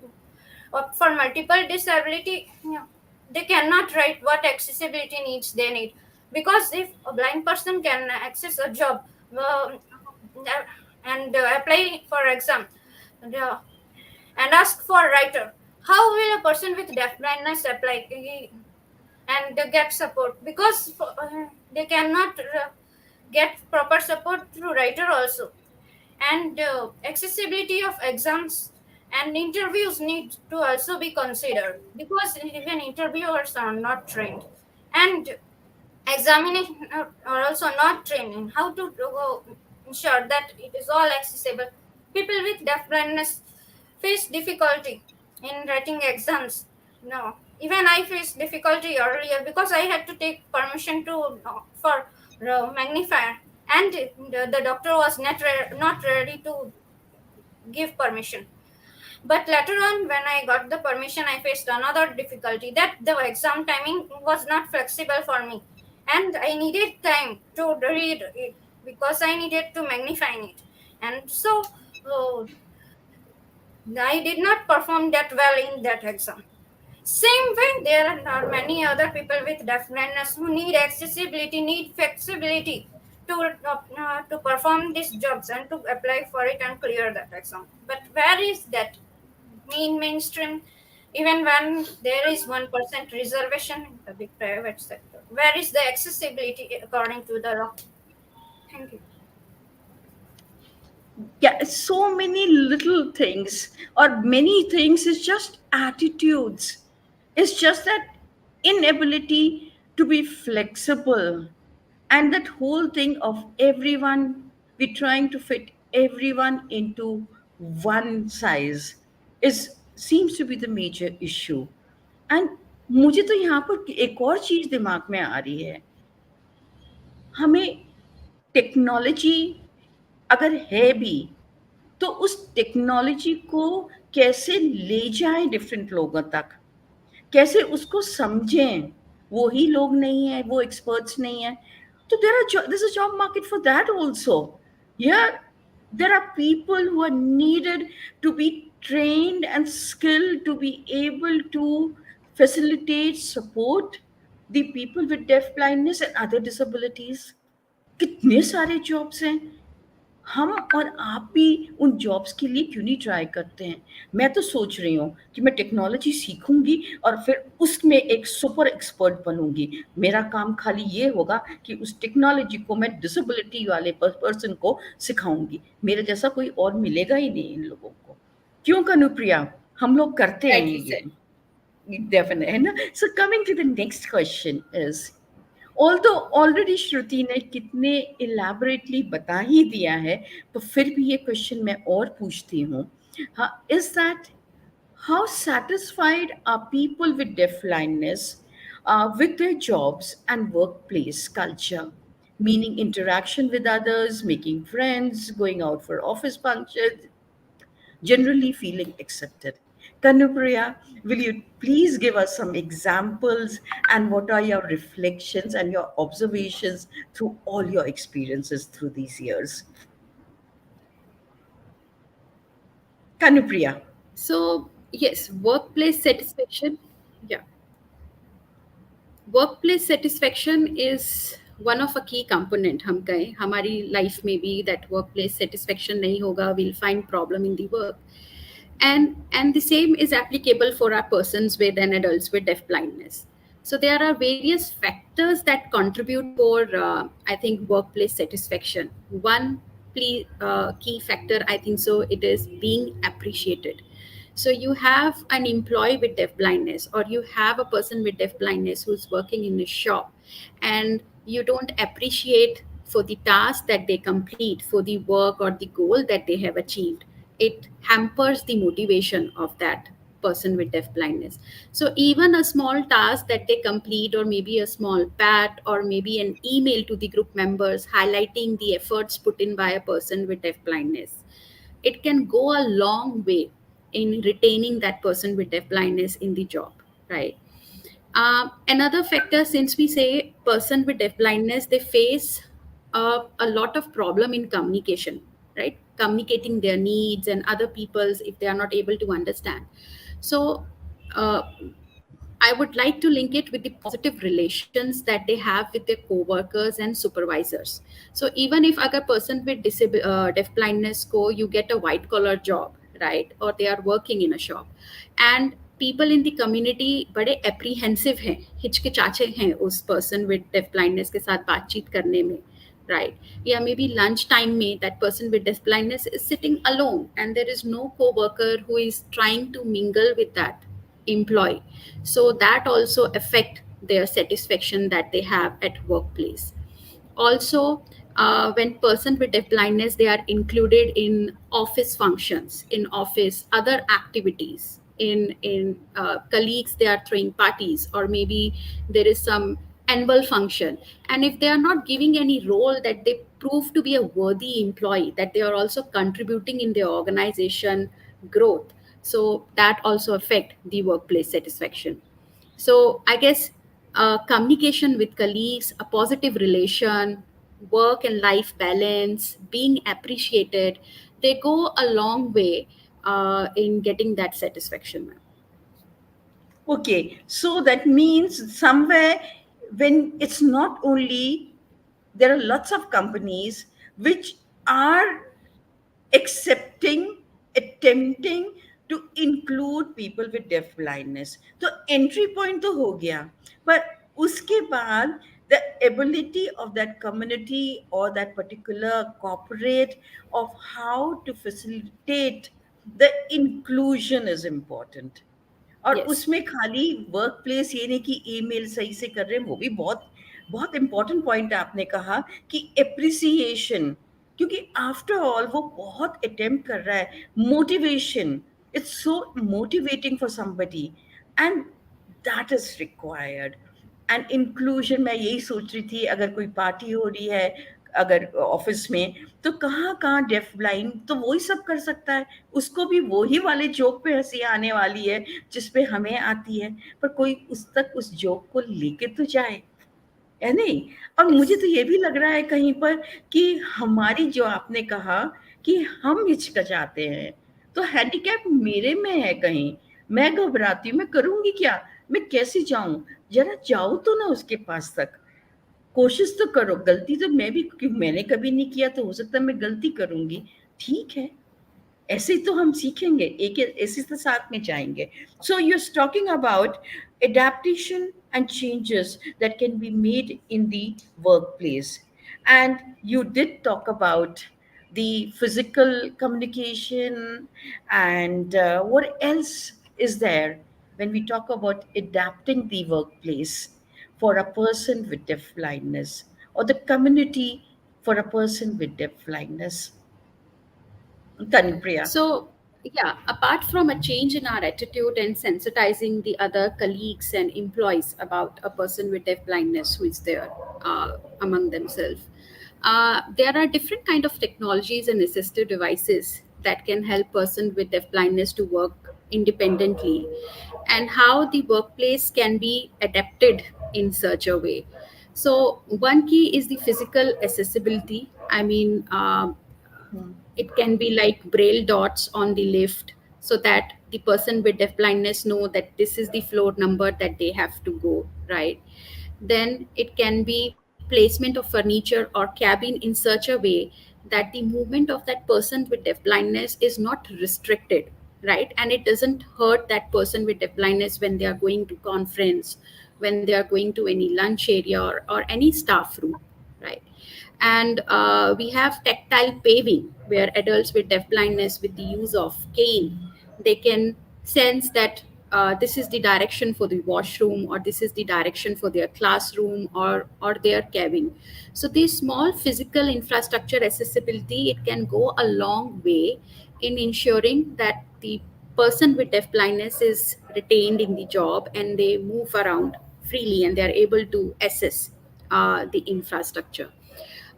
opt for multiple disability, they cannot write what accessibility needs they need, because if a blind person can access a job and apply for exam uh, and ask for writer, how will a person with deaf blindness apply and get support, because they cannot get proper support through writer also. And accessibility of exams and interviews need to also be considered because even interviewers are not trained, and examination are also not trained in how to ensure that it is all accessible. People with deaf blindness face difficulty in writing exams. No, even I faced difficulty earlier because I had to take permission to for magnifier, and the doctor was not ready to give permission. But later on, when I got the permission, I faced another difficulty that the exam timing was not flexible for me, and I needed time to read it because I needed to magnify it, and so uh, I did not perform that well in that exam. Same way, there are many other people with deaf blindness who need accessibility, need flexibility to perform these jobs and to apply for it and clear that exam. But where is that mainstream? Even when there is 1% reservation in the big private sector, where is the accessibility according to the law? Thank you. yeah, so many little things or many things is just attitudes. It's just that inability to be flexible And that whole thing of everyone, we're trying to fit everyone into one size is seems to be the major issue. And मुझे तो यहाँ पर एक और चीज दिमाग में आ रही है, हमें टेक्नोलॉजी अगर है भी तो उस टेक्नोलॉजी को कैसे ले जाएं डिफरेंट लोगों तक, कैसे उसको समझें, वो ही लोग नहीं है, वो एक्सपर्ट्स नहीं है, तो there's a job market for that also. Yeah, there are people who are needed to be trained and skilled to be able to facilitate, support the people with deaf blindness and other disabilities. कितने सारे jobs हैं, हम और आप भी उन jobs के लिए क्यों नहीं ट्राई करते हैं? मैं तो सोच रही हूँ कि मैं टेक्नोलॉजी सीखूंगी और फिर उसमें एक सुपर एक्सपर्ट बनूंगी। मेरा काम खाली ये होगा कि उस टेक्नोलॉजी को मैं डिसेबिलिटी वाले पर्सन को सिखाऊंगी। मेरे जैसा कोई और मिलेगा ही नहीं इन लोगों को। क्यों कनुप्रिया? हम लोग करते हैं Rightly ये। said. डेफिनेट है ना। So coming to the next question is, although already Shruti ने कितने इलेबोरेटली बता ही दिया है, तो फिर भी ये क्वेश्चन मैं और पूछती हूँ, हाँ, is that how satisfied are people with deaf blindness with their jobs and workplace culture, meaning interaction with others, making friends, going out for office functions, generally feeling accepted? Kanupriya, will you please give us some examples and what are your reflections and your observations through all your experiences through these years? Kanupriya. So, yes, workplace satisfaction. Yeah. Workplace satisfaction is one of a key component. हम कहें हमारी life में भी that workplace satisfaction नहीं होगा, we'll find problem in the work. And the same is applicable for our persons with and adults with deaf blindness. So there are various factors that contribute for I think workplace satisfaction. One key factor, I think so, it is being appreciated. So you have an employee with deaf blindness, or you have a person with deaf blindness who's working in a shop, and you don't appreciate for the task that they complete, for the work or the goal that they have achieved. It hampers the motivation of that person with deaf blindness. So even a small task that they complete, or maybe a small pat, or maybe an email to the group members highlighting the efforts put in by a person with deaf blindness, it can go a long way in retaining that person with deaf blindness in the job, right? Another factor, since we say person with deaf blindness, they face a lot of problem in communication, right? Communicating their needs and other people's if they are not able to understand. So uh, I would like to link it with the positive relations that they have with their co-workers and supervisors. So even if a person with deaf blindness go, you get a white collar job, right? Or they are working in a shop, and people in the community बड़े apprehensive हैं, हिचकिचाचे हैं उस person with deaf blindness के साथ बातचीत करने में, right? Yeah, maybe lunch time में that person with deaf blindness is sitting alone, and there is no co-worker who is trying to mingle with that employee. So that also affect their satisfaction that they have at workplace. Also, when person with deaf blindness, they are included in office functions, in office other activities, in colleagues, they are throwing parties, or maybe there is some annual function, and if they are not giving any role that they prove to be a worthy employee, that they are also contributing in their organization growth, so that also affect the workplace satisfaction. So I guess communication with colleagues, a positive relation, work and life balance, being appreciated, they go a long way in getting that satisfaction, ma'am. Okay, so that means somewhere when it's not only, there are lots of companies which are accepting, attempting to include people with deaf blindness. तो entry point तो हो गया, पर उसके बाद the ability of that community or that particular corporate of how to facilitate the inclusion is important. और Yes. उसमें खाली वर्क प्लेस ये नहीं कि ईमेल सही से कर रहे हैं, वो भी बहुत बहुत इंपॉर्टेंट पॉइंट आपने कहा कि एप्रिसिएशन, क्योंकि आफ्टर ऑल वो बहुत अटेम्प्ट कर रहा है, motivation, it's so motivating for somebody, and that is required. And inclusion, मैं यही सोच रही थी, अगर कोई पार्टी हो रही है अगर ऑफिस में, तो कहाँ कहाँ डेफ ब्लाइंड तो वही सब कर सकता है, उसको भी वही वाले जोक पे हंसी आने वाली है जिस पे हमें आती है, पर कोई उस तक उस जोक को लेके तो जाए, है नहीं? और मुझे तो Yes. ये भी लग रहा है कहीं पर कि हमारी, जो आपने कहा कि हम हिचकिचाते हैं, तो हैंडीकैप मेरे में है कहीं, मैं घबराती हूँ, मैं करूंगी क्या, मैं कैसे जाऊं, जरा जाओ तो ना उसके पास तक, कोशिश तो करो, गलती तो मैं भी, क्योंकि मैंने कभी नहीं किया तो हो सकता है मैं गलती करूंगी, ठीक है, ऐसे ही तो हम सीखेंगे, एक ऐसे तो साथ में जाएंगे। So you are talking about adaptation and changes that can be made in the workplace, and you did talk about the physical communication, and what else is there when we talk about adapting the workplace for a person with deaf blindness, or the community for a person with deaf blindness? Kanupriya. So, yeah, apart from a change in our attitude and sensitizing the other colleagues and employees about a person with deaf blindness who is there among themselves, there are different kind of technologies and assistive devices that can help person with deaf blindness to work independently, and how the workplace can be adapted in such a way. So, one key is the physical accessibility. I mean, it can be like braille dots on the lift, so that the person with deaf blindness know that this is the floor number that they have to go, right? Then it can be placement of furniture or cabin in such a way that the movement of that person with deaf blindness is not restricted, right? And it doesn't hurt that person with deaf blindness when they are going to conference, when they are going to any lunch area, or any staff room, right? And we have tactile paving, where adults with deaf blindness, with the use of cane, they can sense that this is the direction for the washroom, or this is the direction for their classroom, or their cabin. So this small physical infrastructure accessibility, it can go a long way in ensuring that the person with deaf blindness is retained in the job, and they move around freely, and they are able to assess the infrastructure.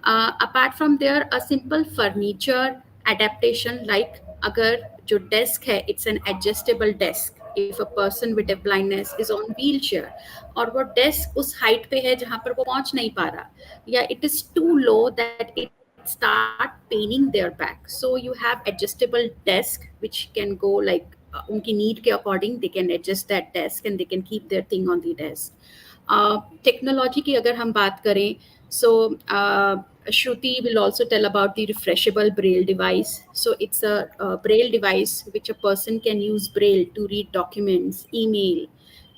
Apart from there, a simple furniture adaptation, like agar jo desk hai, it's an adjustable desk. If a person with a blindness is on wheelchair, और वो desk उस height पे है जहाँ पर वो पहुँच नहीं पा रहा, या it is too low that it start paining their back, so you have adjustable desk which can go like उनकी need के according they can adjust that desk, and they can keep their thing on the desk. Technology की अगर हम बात करें, so Shruti will also tell about the refreshable braille device. So it's a braille device which a person can use braille to read documents, email,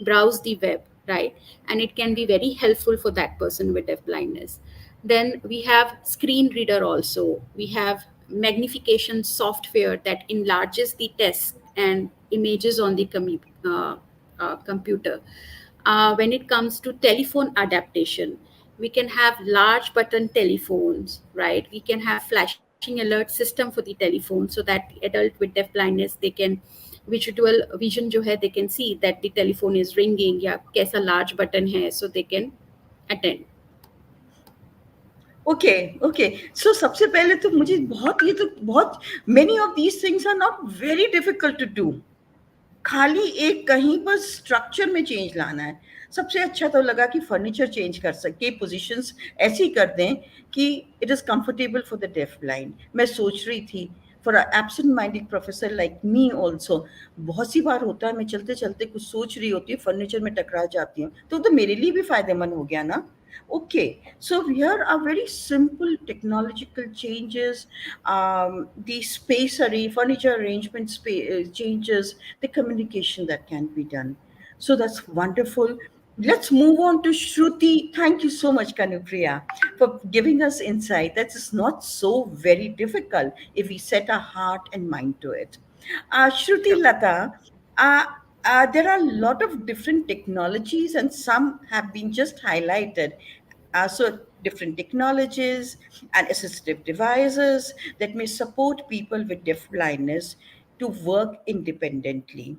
browse the web, right? And it can be very helpful for that person with deaf blindness. Then we have screen reader also. We have magnification software that enlarges the text and images on the computer. When it comes to telephone adaptation, we can have large button telephones, right? We can have flashing alert system for the telephone, so that the adult with deaf blindness, they can visual vision जो है, they can see that the telephone is ringing या कैसा large button है, so they can attend. Okay okay, so सबसे पहले तो मुझे बहुत, ये तो बहुत, many of these things are not very difficult to do, खाली एक कहीं पर स्ट्रक्चर में चेंज लाना है। सबसे अच्छा तो लगा कि फर्नीचर चेंज कर सके, पोजीशंस ऐसी कर दें कि it is comfortable for the deaf blind. मैं सोच रही थी for a absent minded professor like me also, बहुत सी बार होता है मैं चलते चलते कुछ सोच रही होती हूँ, फर्नीचर में टकरा जाती हूँ, तो मेरे लिए भी फायदेमंद हो गया ना। Okay, so here are very simple technological changes, the furniture arrangement changes, the communication that can be done. So that's wonderful. Let's move on to Shruti. Thank you so much, Kanu Priya, for giving us insight. That is not so very difficult if we set our heart and mind to it. Shruti Sure. Lata, uh, there are a lot of different technologies, and some have been just highlighted. So different technologies and assistive devices that may support people with deaf blindness to work independently.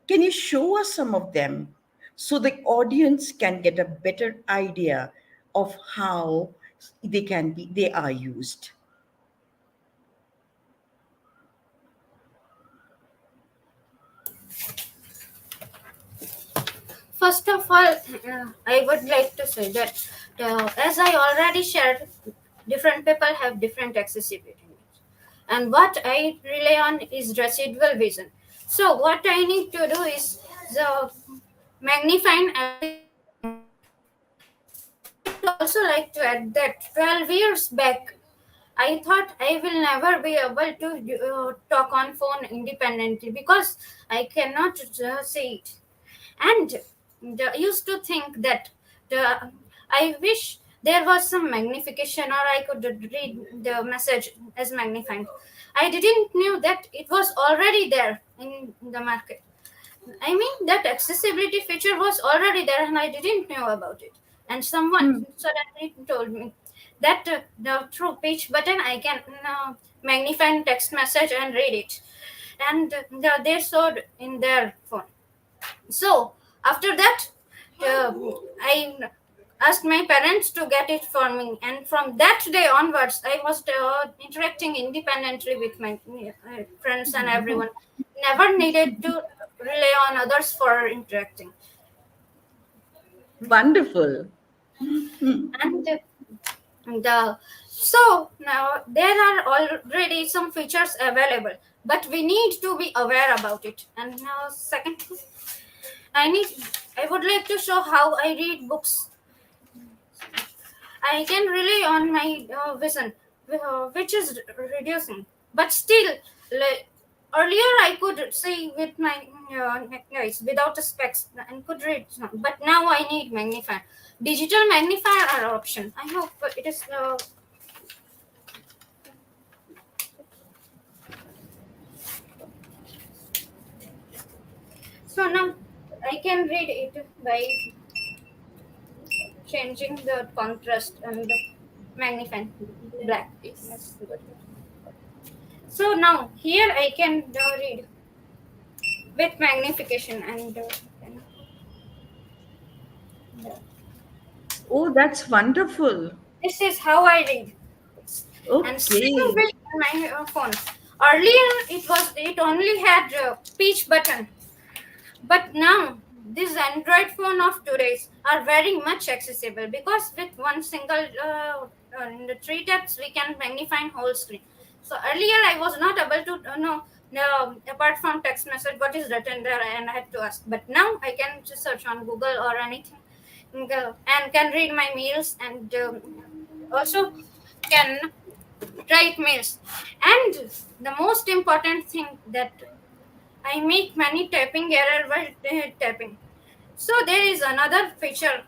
Can you show us some of them so the audience can get a better idea of how they are used? First of all, I would like to say that, as I already shared, different people have different accessibility needs. And what I rely on is residual vision. So, what I need to do is the magnifying everything with magnifier. I would also like to add that 12 years back, I thought I will never be able to talk on phone independently because I cannot see it. And I used to think that I wish there was some magnification or I could read the message as magnifying. I didn't knew that it was already there in the market. I mean, that accessibility feature was already there and I didn't know about it. And someone suddenly told me that through pitch button I can magnify text message and read it. And they showed in their phone. So after that, uh, I asked my parents to get it for me, and from that day onwards, I was interacting independently with my friends and everyone. Never needed to rely on others for interacting. Wonderful. And so now there are already some features available, but we need to be aware about it. And now, second, I need. I would like to show how I read books. I can rely on my vision, which is reducing. But still, earlier I could see with my eyes without the specs and could read. But now I need magnifier. Digital magnifier are option. I hope it is. So now I can read it by changing the contrast and the magnifying black. Yes, good. So now here I can read with magnification and Oh, that's wonderful. this is how I read. And same Okay. way on my phone. Earlier it only had speech button, but now these Android phone of today's are very much accessible because with one single in the three taps we can magnify whole screen. So earlier I was not able to know no, apart from text message what is written there and I had to ask. But now I can just search on Google or anything and can read my mails and also can write mails. And the most important thing that I make many typing error while typing. So there is another feature.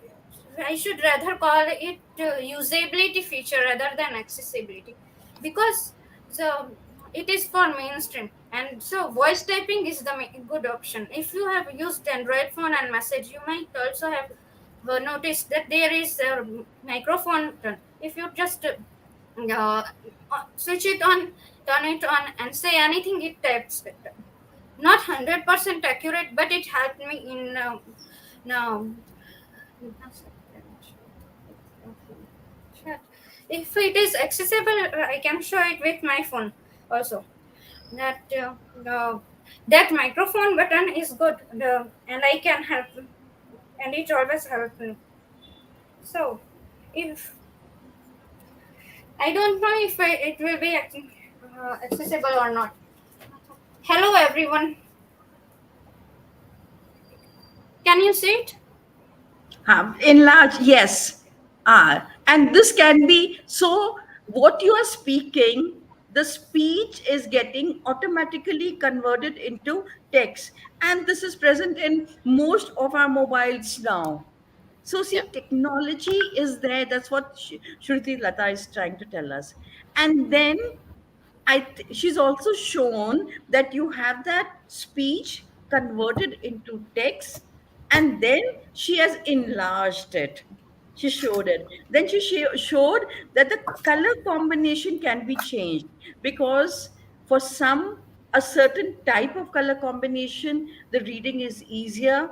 I should rather call it usability feature rather than accessibility, because the it is for mainstream, and so voice typing is the good option. If you have used Android phone and message, you might also have noticed that there is a microphone turn. If you just switch it on, turn it on, and say anything, it types it. Not 100% accurate, but it helped me in now. If it is accessible, I can show it with my phone also. That that microphone button is good, and I can help, and it always helps me. So, if I don't know if it will be accessible or not. Hello, everyone. Can you see it? Enlarge, yes. And this can be so what you are speaking, the speech is getting automatically converted into text. And this is present in most of our mobiles now. So, Yeah. see, technology is there. That's what Shruti Lata is trying to tell us. And then she's also shown that you have that speech converted into text, and then she has enlarged it. She showed it. Then she showed that the color combination can be changed because for some, a certain type of color combination, the reading is easier.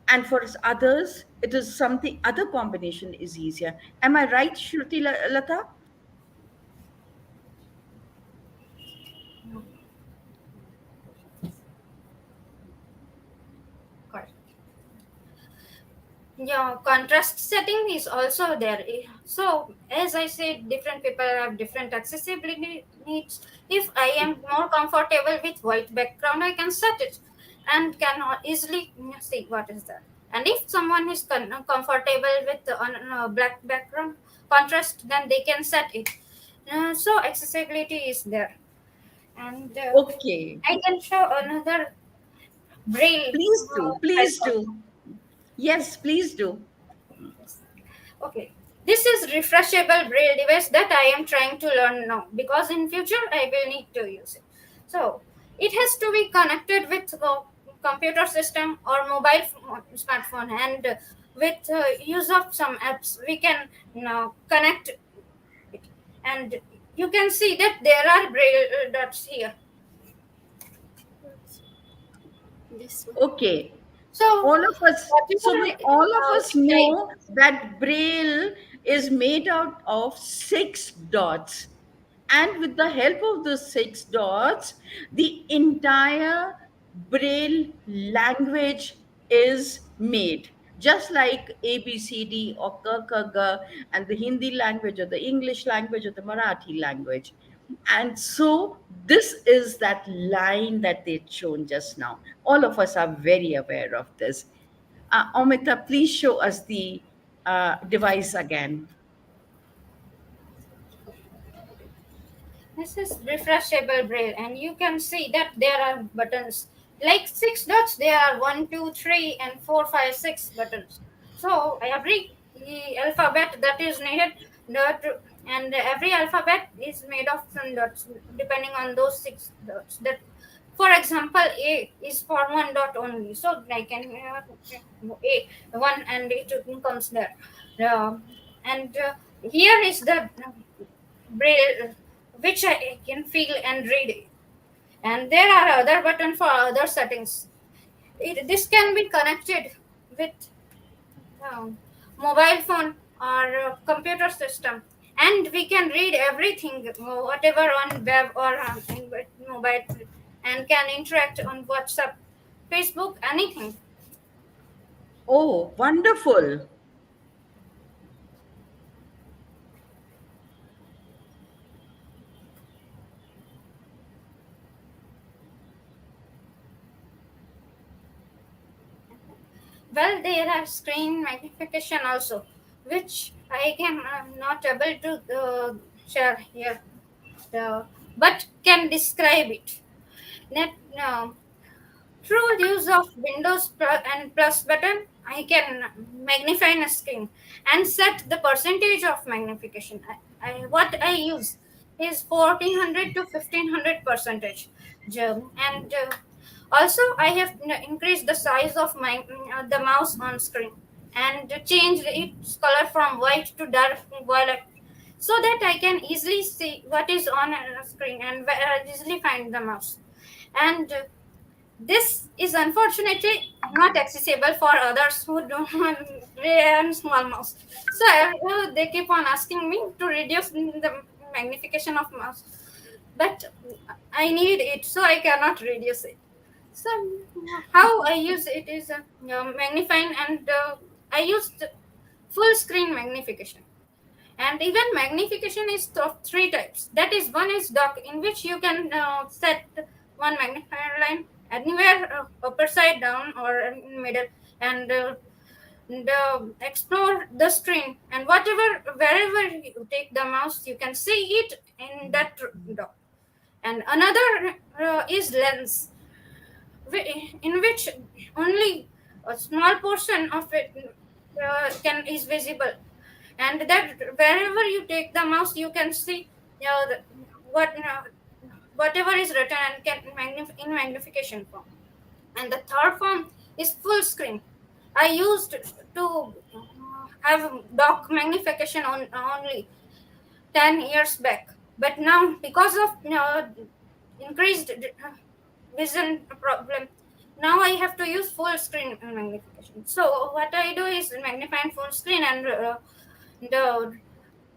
And for others, it is something, other combination is easier. Am I right, Shruti Lata? Correct. Yeah, contrast setting is also there. So as I said, different people have different accessibility needs. If I am more comfortable with white background, I can set it and can easily see what is there. And if someone is comfortable with the black background contrast, then they can set it. So accessibility is there. And Okay. I can show another braille Please do. type Please also. do. Yes, please do. Okay, this is refreshable braille device that I am trying to learn now because in future I will need to use it. So it has to be connected with computer system or mobile smartphone, and with use of some apps we can now connect it, and you can see that there are braille dots here. This one. Okay. So All of us, so whatever we all of us type. know that braille is made out of six dots, and with the help of the six dots, the entire braille language is made, just like A B C D or K K G, and the Hindi language or the English language or the Marathi language. And so this is that line that they'd shown just now. All of us are very aware of this. Amita, please show us the device again. This is refreshable braille, and you can see that there are buttons like six dots. There are one, two, three, and four, five, six buttons. So every alphabet that is needed, dot, and every alphabet is made of some dots depending on those six dots. That, for example, A is for one dot only. So I can A one, and it comes there. Uh, and here is the braille which I can feel and read. And there are other buttons for other settings. This can be connected with um, mobile phone or computer system, and we can read everything, whatever on web or in mobile, and can interact on WhatsApp, Facebook, anything. Oh, wonderful. Well, there are screen magnification also, which I can not able to share here, uh, but can describe it. Net, uh, Through use of Windows and plus button, I can magnify a screen and set the percentage of magnification. What I use is 1400 to 1500 percentage. And also, I have increased the size of the mouse on screen and changed its color from white to dark violet so that I can easily see what is on a screen and easily find the mouse. And this is unfortunately not accessible for others who don't have small mouse. So they keep on asking me to reduce the magnification of mouse, but I need it, so I cannot reduce it. So how I use it is magnifying, and I used full screen magnification. And even magnification is of three types. That is, one is dock, in which you can set one magnifier line anywhere, upper side down or in middle, and explore the screen, and whatever wherever you take the mouse, you can see it in that dock. And another is lens, in which only a small portion of it can is visible, and that wherever you take the mouse you can see what whatever is written and can in magnification form. And the third form is full screen. I used to have dock magnification on only 10 years back. But now, because of increased vision problem, now I have to use full screen magnification. So what I do is magnify full screen and the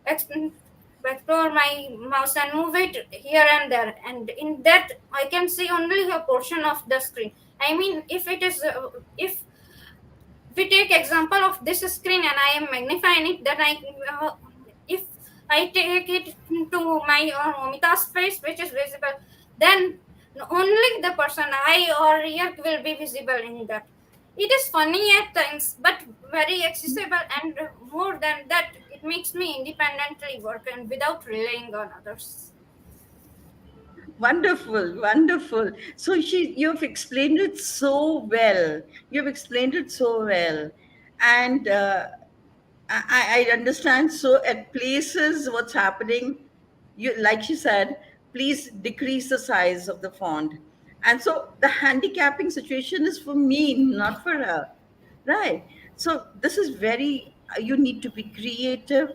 explore my mouse and move it here and there, and in that I can see only a portion of the screen. I mean, if it is if we take example of this screen and I am magnifying it, then uh, if I take it to my Momita's face, which is visible, then only the person eye or ear will be visible in that. It is funny at times, but very accessible, and more than that, it makes me independently work and without relying on others. Wonderful, wonderful. So you've explained it so well. You've explained it so well, and I understand. So at places, what's happening? You, like she said, please decrease the size of the font, and so the handicapping situation is for me, not for her, right? So this is very. You need to be creative.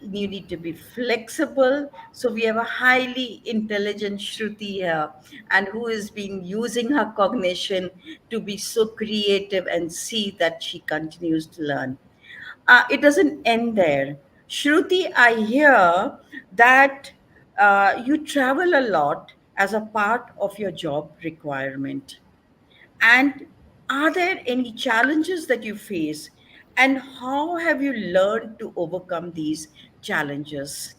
You need to be flexible. So we have a highly intelligent Shruti here, and who has been using her cognition to be so creative and see that she continues to learn. It doesn't end there. Shruti, I hear that you travel a lot as a part of your job requirement. And are there any challenges that you face? And how have you learned to overcome these challenges?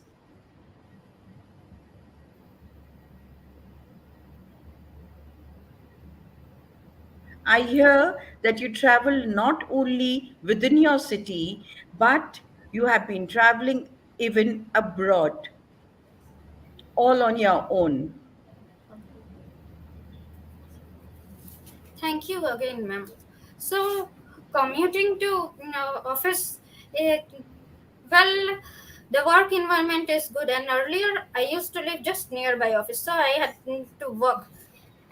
I hear that you travel not only within your city, but you have been traveling even abroad, all on your own. Thank you again, ma'am. So, commuting to office, it, well, the work environment is good. And earlier, I used to live just nearby office, so I had to work,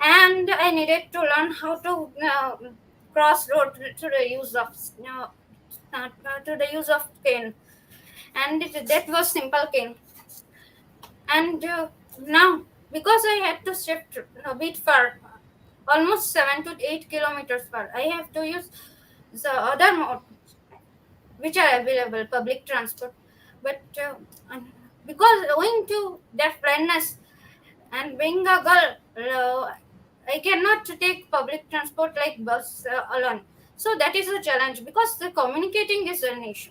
and I needed to learn how to cross road to the use of to the use of cane, and that was simple cane. And now, because I had to shift a bit far, almost 7 to 8 kilometers far, I have to use the other mode which are available, public transport. But because owing to deaf blindness and being a girl, I cannot take public transport like bus alone. So that is a challenge because the communicating is an issue.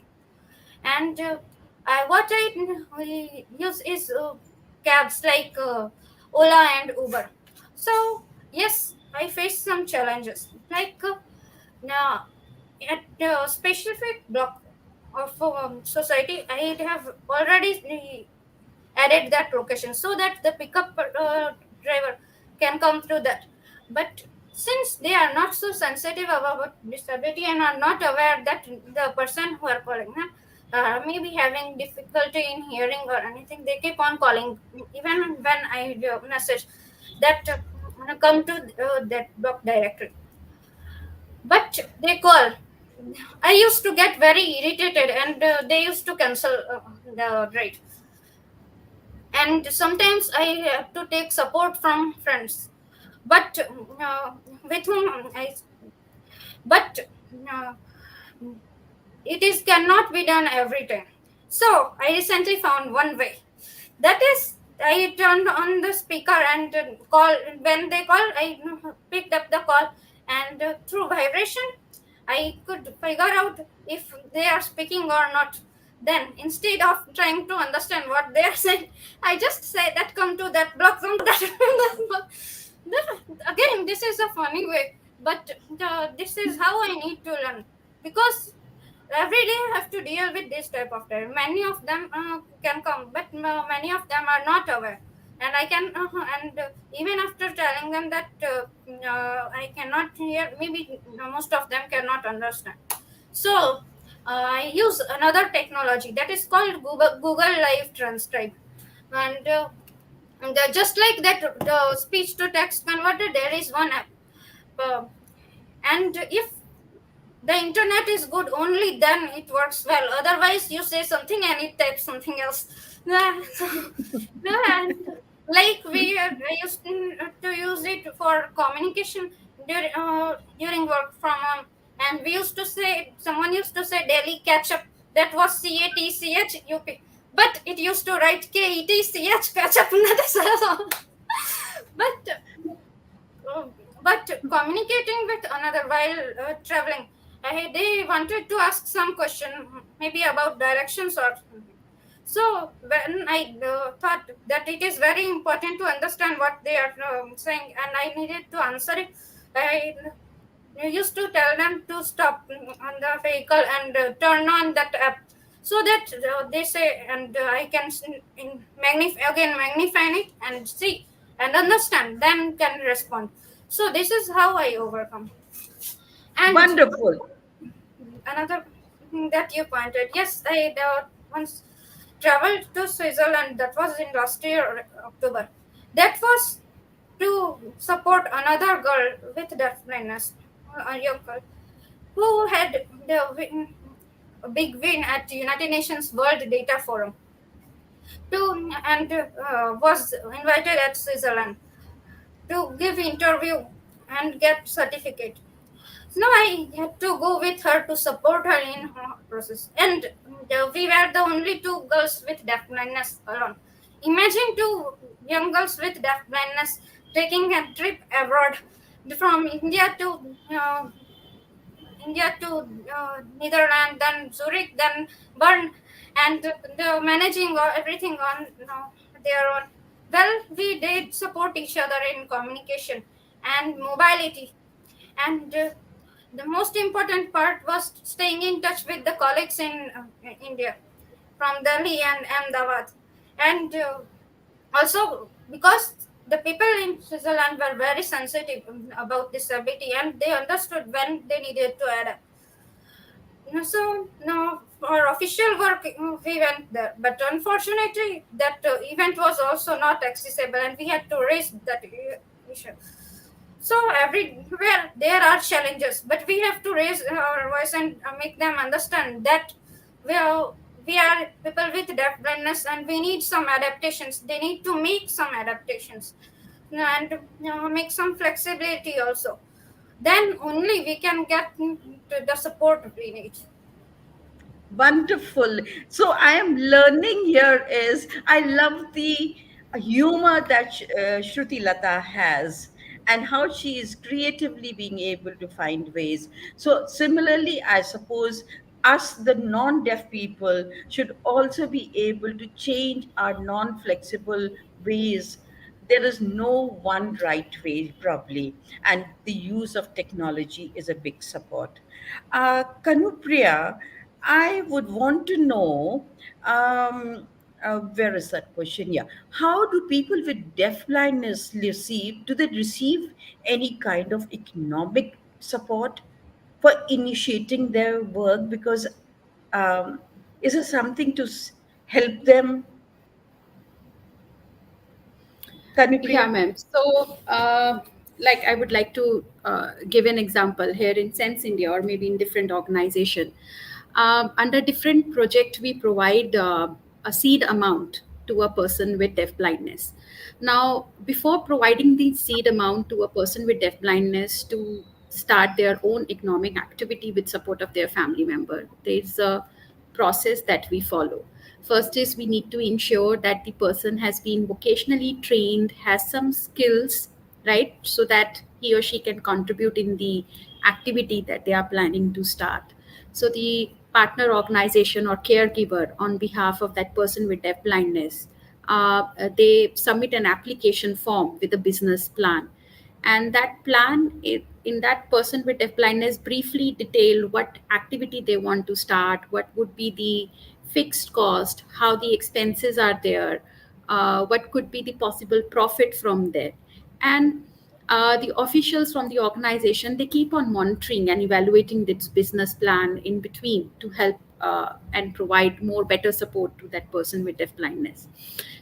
And what I use is cabs like Ola and Uber. So yes, I face some challenges like now at the specific block of society. I have already added that location so that the pickup driver can come through that. But since they are not so sensitive about disability and are not aware that the person who are calling may be having difficulty in hearing or anything, they keep on calling even when I message that come to that block directory. But they call. I used to get very irritated, and they used to cancel the ride. And sometimes I have to take support from friends, but with whom I but uh, it is cannot be done every time. So I recently found one way. That is, I turned on the speaker and call. When they call, I picked up the call, and through vibration, I could figure out if they are speaking or not. Then, instead of trying to understand what they are saying, I just say that come to that block, come to that block. Again, this is a funny way, but this is how I need to learn because every day I have to deal with this type of terror. Many of them can come, but many of them are not aware. And I can, and even after telling them that I cannot hear, maybe most of them cannot understand. So I use another technology that is called Google Live Transcribe, and just like that, the speech to text converter, there is one app, uh, and if The internet is good, only then it works well. Otherwise, you say something and it types something else. And like I used to use it for communication during work from home, and we used to say, someone used to say daily catch up. That was CATCHUP, but it used to write KETCH catch up. but uh, but communicating with another while traveling, they wanted to ask some question, maybe about directions or something. So when I thought that it is very important to understand what they are saying, and I needed to answer it, I used to tell them to stop on the vehicle and turn on that app, so that they say, and I can magnify it and see and understand, then can respond. So this is how I overcome. And Wonderful. another thing that you pointed, yes, I once traveled to Switzerland. That was in last year, October. That was to support another girl with deaf blindness, a young girl, who had a big win at United Nations World Data Forum, and was invited at Switzerland to give interview and get certificate. So now I had to go with her to support her in her process. And we were the only two girls with deaf blindness alone. Imagine two young girls with deaf blindness taking a trip abroad from uh, India to Netherlands, then Zurich, then Bern, and managing everything on their own. Well, we did support each other in communication and mobility, and the most important part was staying in touch with the colleagues in India, from Delhi and Ahmedabad, and also because the people in Switzerland were very sensitive about disability, and they understood when they needed to adapt. So no, for official work we went there, but unfortunately that event was also not accessible, and we had to raise that issue. So everywhere there are challenges, but we have to raise our voice and make them understand that we are, we are people with deaf blindness, and we need some adaptations. They need to make some adaptations, and make some flexibility also. Then only we can get to the support we need. Wonderful. So I am learning here is I love the humor that Shrutilata has and how she is creatively being able to find ways. So similarly, I suppose us, the non-deaf people, should also be able to change our non-flexible ways. There is no one right way, probably, and the use of technology is a big support. Kanu Priya, I would want to know where is that question? Yeah. How do people with deafblindness receive? Do they receive any kind of economic support for initiating their work? Because um, is it something to help them? Yeah, Kanupriya? ma'am. So, like, I would like to give an example here in Sense India, or maybe in different organization. Under different project, we provide a seed amount to a person with deaf blindness. Now, before providing the seed amount to a person with deaf blindness to start their own economic activity with support of their family member, there's a process that we follow. First is we need to ensure that the person has been vocationally trained, has some skills, right? So that he or she can contribute in the activity that they are planning to start. So the partner organization or caregiver on behalf of that person with deaf blindness, they submit an application form with a business plan, and that plan in that person with deaf blindness briefly detail what activity they want to start, what would be the fixed cost, how the expenses are there, what could be the possible profit from there. And the officials from the organization, they keep on monitoring and evaluating this business plan in between to help and provide more better support to that person with deaf blindness.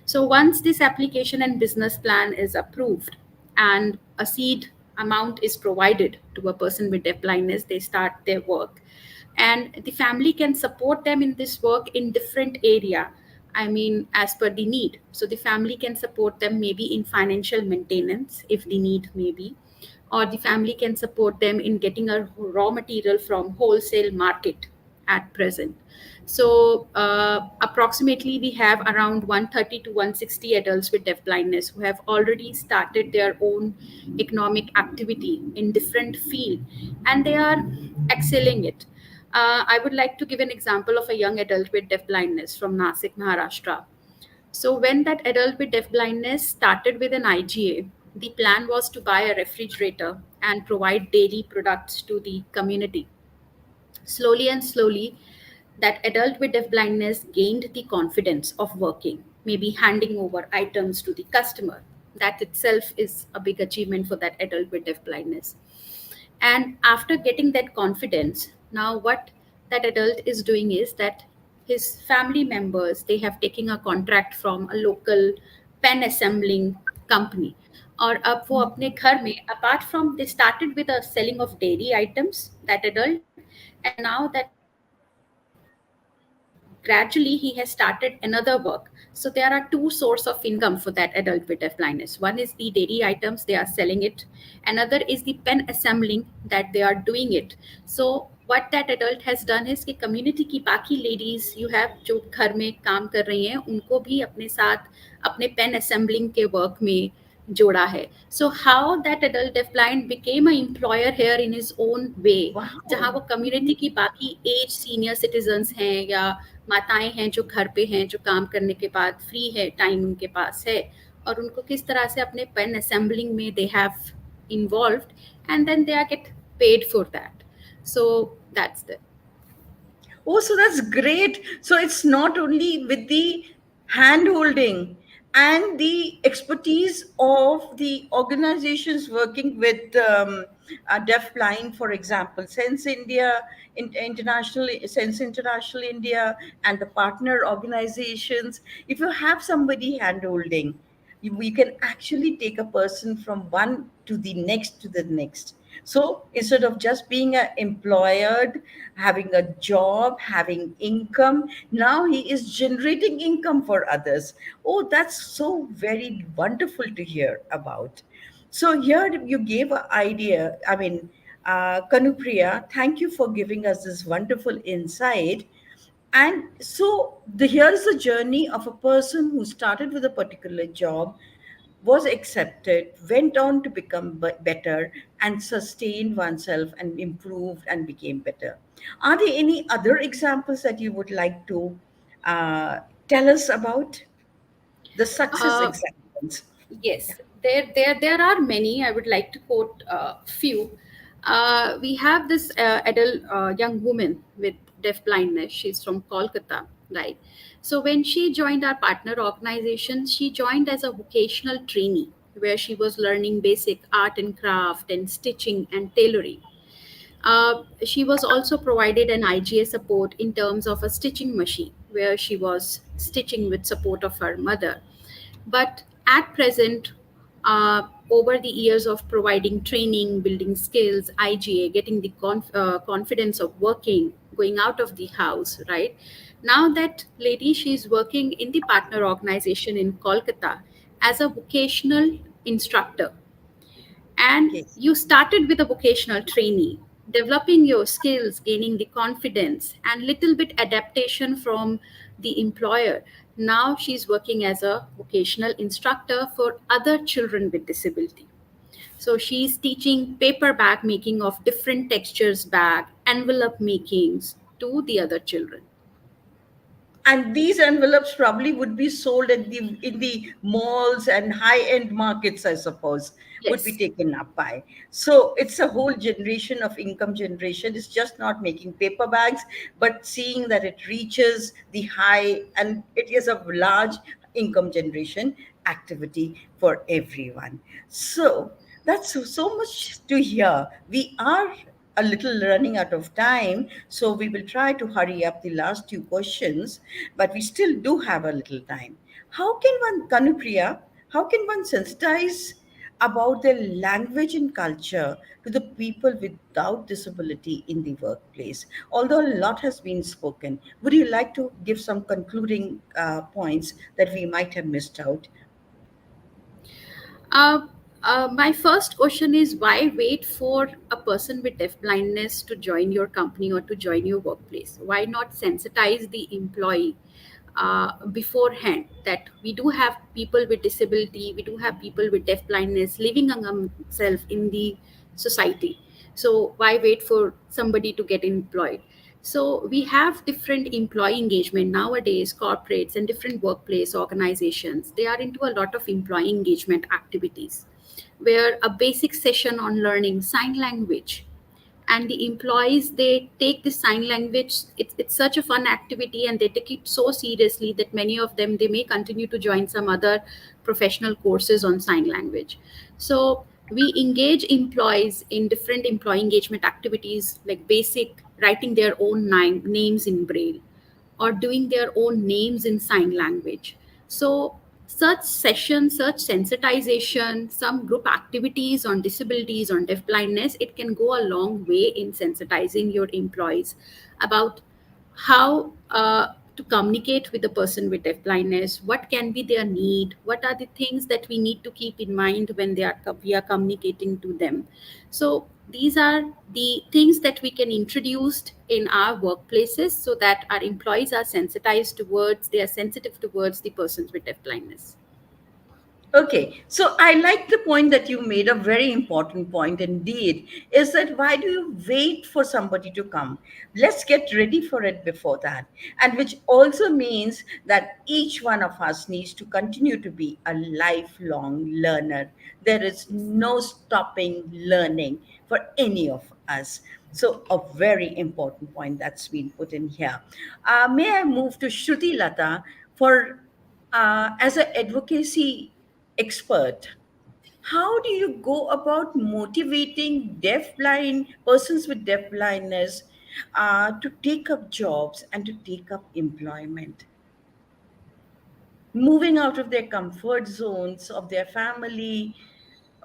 So once this application and business plan is approved and a seed amount is provided to a person with deaf blindness, they start their work, and the family can support them in this work in different area. I mean, as per the need. So the family can support them maybe in financial maintenance if the need may be, or the family can support them in getting a raw material from wholesale market at present. So approximately we have around 130 to 160 adults with deaf blindness who have already started their own economic activity in different field, and they are excelling it. I would like to give an example of a young adult with deaf blindness from Nasik, Maharashtra. So when that adult with deaf blindness started with an IGA, the plan was to buy a refrigerator and provide dairy products to the community. Slowly and slowly, that adult with deaf blindness gained the confidence of working, maybe handing over items to the customer. That itself is a big achievement for that adult with deaf blindness. And after getting that confidence, now what that adult is doing is that his family members, they have taken a contract from a local pen assembling company. और अब वो अपने घर में apart from they started with a selling of dairy items, that adult, and now that gradually he has started another work. So there are two sources of income for that adult with deaf blindness. One is the dairy items, they are selling it. Another is the pen assembling, that they are doing it. So what that adult has done is कि community की बाकी ladies you have जो घर में काम कर रही हैं उनको भी अपने साथ अपने pen assembling के work में जोड़ा है. So how that adult deafblind became an employer here in his own way, जहाँ वो community की बाकी age senior citizens हैं या माताएं हैं जो घर पे हैं, जो काम करने के बाद फ्री है, टाइम उनके पास है, और उनको किस तरह से अपने पेन असेंबलिंग में they have involved and then they are get paid for that. So that's the. Oh, so that's great. So it's not only with the hand holding and the expertise of the organizations working with deafblind, for example, Sense India, International Sense International India, and the partner organizations. If you have somebody hand holding, we can actually take a person from one to the next to the next. So instead of just being employed, having a job, having income, now he is generating income for others. Oh, that's so very wonderful to hear about. So here you gave an idea. I mean, Kanu Priya, thank you for giving us this wonderful insight. And so here's the journey of a person who started with a particular job, was accepted, went on to become better, and sustained oneself and improved and became better. Are there any other examples that you would like to uh, tell us about? The success Uh, examples. Yeah. Yes, there are many. I would like to quote a few. We have this adult young woman with deaf blindness. She's from Kolkata, right? So when she joined our partner organization, she joined as a vocational trainee, where she was learning basic art and craft and stitching and tailoring. She was also provided an IGA support in terms of a stitching machine, where she was stitching with support of her mother. But at present, over the years of providing training, building skills, IGA, getting the confidence of working, going out of the house, right? Now that lady, she's working in the partner organization in Kolkata as a vocational instructor. And Yes. you started with a vocational trainee, developing your skills, gaining the confidence, and little bit adaptation from the employer. Now she's working as a vocational instructor for other children with disability. So she's teaching paper bag making of different textures bag, envelope makings to the other children. And these envelopes probably would be sold at the in the malls and high end markets, I suppose, would be Yes. taken up by. So it's a whole generation of income generation. It's just not making paper bags, but seeing that it reaches the high, and it is a large income generation activity for everyone. So that's so much to hear. We are a little running out of time, so we will try to hurry up the last two questions, but we still do have a little time. How can one, Kanupriya, how can one sensitize about their language and culture to the people without disability in the workplace. Although a lot has been spoken, would you like to give some concluding points that we might have missed out? Uh, my first question is, why wait for a person with deaf blindness to join your company or to join your workplace? Why not sensitize the employee beforehand that we do have people with disability, we do have people with deaf blindness living among themselves in the society. So why wait for somebody to get employed? So we have different employee engagement nowadays, corporates and different workplace organizations. They are into a lot of employee engagement activities where a basic session on learning sign language, and the employees, they take the sign language, it's such a fun activity and they take it so seriously that many of them, they may continue to join some other professional courses on sign language. So we engage employees in different employee engagement activities like basic writing their own names in braille or doing their own names in sign language. So, such sessions, such sensitization, some group activities on disabilities, on deaf blindness, it can go a long way in sensitizing your employees about how to communicate with the person with deaf blindness, what can be their need, what are the things that we need to keep in mind when we are communicating to them. So these are the things that we can introduce in our workplaces so that our employees are sensitized towards, they are sensitive towards the persons with deaf blindness. Okay, so I like the point that you made, a very important point indeed, is that why do you wait for somebody to come? Let's get ready for it before that. And which also means that each one of us needs to continue to be a lifelong learner. There is no stopping learning for any of us. So, a very important point that's been put in here. May I move to Shrutilata for as an advocacy expert, how do you go about motivating deafblind persons with deaf blindness to take up jobs and to take up employment? Moving out of their comfort zones of their family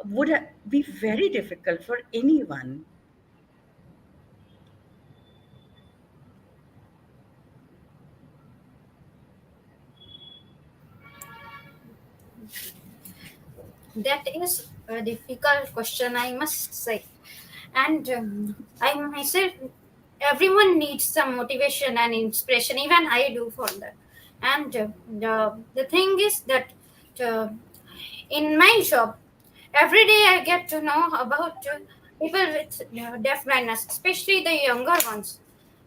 would be very difficult for anyone. That is a difficult question, I must say. And I myself, everyone needs some motivation and inspiration. Even I do for that. And the thing is that uh, in my job, every day I get to know about people with deaf blindness, especially the younger ones,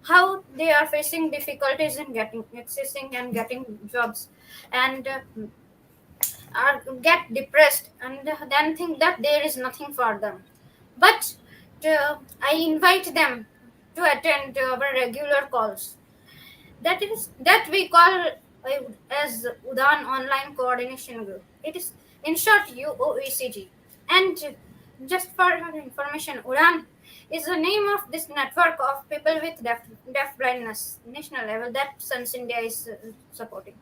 how they are facing difficulties in getting accessing and getting jobs, and are get depressed and then think that there is nothing for them. But I invite them to attend our regular calls. That is that we call as Udan Online Coordination Group. It is in short UOECG. And just for your information, Udan is the name of this network of people with deaf blindness national level that Sans India is supporting.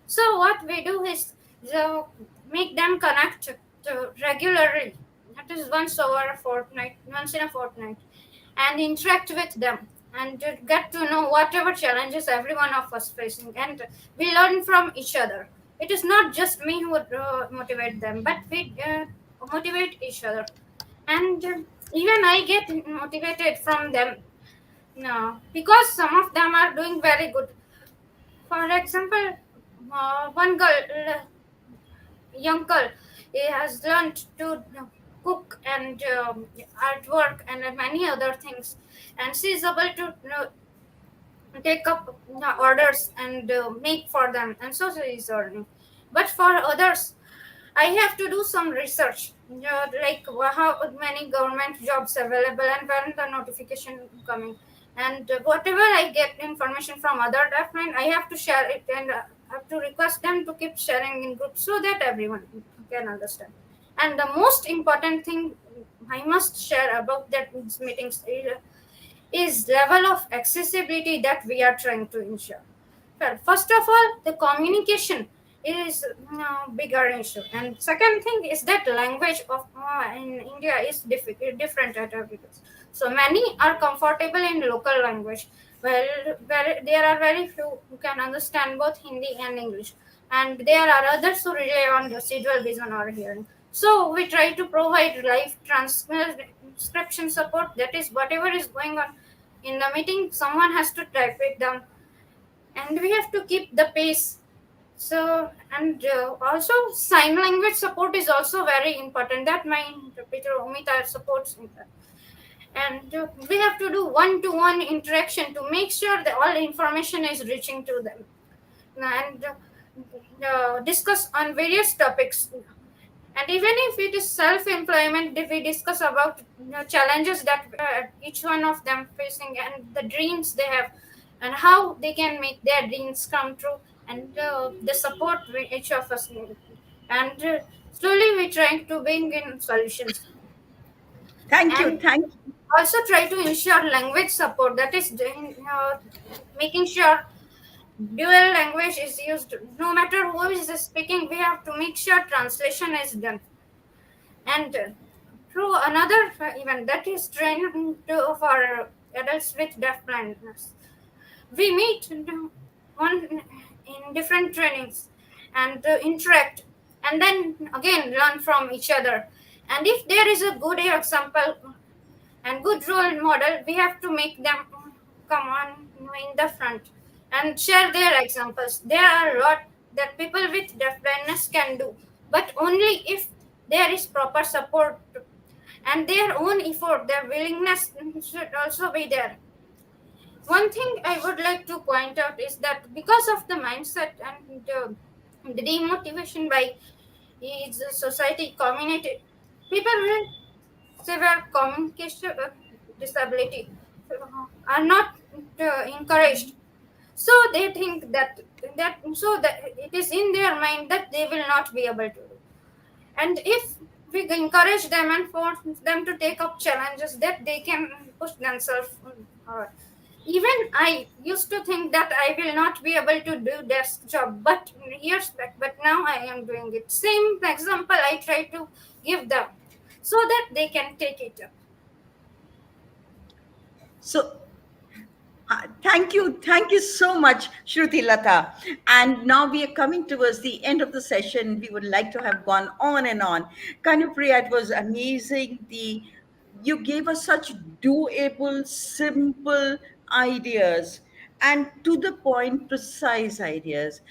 So what we do is make them connect to regularly. That is once in a fortnight, and interact with them and to get to know whatever challenges every one of us facing, and we learn from each other. It is not just me who would motivate them, but we motivate each other, and even I get motivated from them. No, because some of them are doing very good. For example, one girl, young girl, he has learned to cook and artwork and many other things, and she is able to take up orders and make for them, and so she is earning. But for others, I have to do some research, like how many government jobs available and when the notification coming, and whatever I get information from other deafblind, I have to share it, and have to request them to keep sharing in groups so that everyone can understand. And the most important thing I must share about that meetings is level of accessibility that we are trying to ensure. Well, first of all, the communication is bigger issue. And second thing is that language of in India is different at every place. So many are comfortable in local language. Well, there are very few who can understand both Hindi and English, and there are others who rely on residual vision or hearing. So we try to provide live transcription support. That is, whatever is going on in the meeting, someone has to type it down, and we have to keep the pace. So, and also sign language support is also very important, that my interpreter Omita supports me. And we have to do one-to-one interaction to make sure that all information is reaching to them, and discuss on various topics. And even if it is self-employment, if we discuss about challenges that each one of them facing, and the dreams they have, and how they can make their dreams come true, and the support each of us need. And slowly we trying to bring in solutions. Thank you. And Thank you. also try to ensure language support, that is making sure dual language is used. No matter who is speaking, we have to make sure translation is done. And through another event, that is training for adults with deaf blindness, we meet in different trainings and interact, and then again learn from each other. And if there is a good example and good role model, we have to make them come on in the front and share their examples. There are a lot that people with deafblindness can do, but only if there is proper support, and their own effort, their willingness should also be there. One thing I would like to point out is that because of the mindset and the demotivation by its society community, people with severe communication disability are not encouraged. So they think that it is in their mind that they will not be able to do. And if we encourage them and force them to take up challenges that they can push themselves. Even I used to think that I will not be able to do desk job, but years back, but now I am doing it. Same example I try to give them so that they can take it up. So, thank you so much, Shrutilata. And now we are coming towards the end of the session. We would like to have gone on and on. Kanu Priya, it was amazing. You gave us such doable, simple ideas and to the point, precise ideas.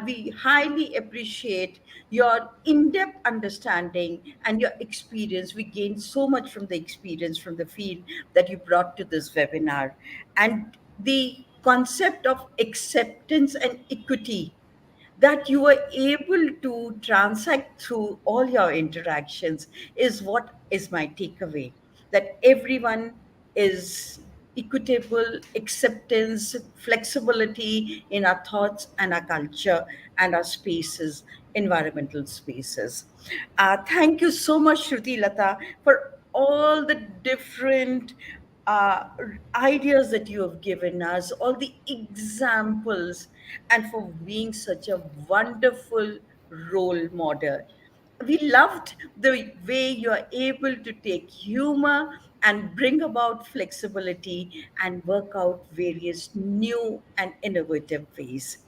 We highly appreciate your in-depth understanding and your experience. We gained so much from the experience from the field that you brought to this webinar. And the concept of acceptance and equity that you were able to transact through all your interactions is what is my takeaway, that everyone is equitable, acceptance, flexibility in our thoughts and our culture and our spaces, environmental spaces. Thank you so much, Shrutilata, for all the different uh, ideas that you have given us, all the examples, and for being such a wonderful role model. We loved the way you are able to take humor and bring about flexibility and work out various new and innovative ways.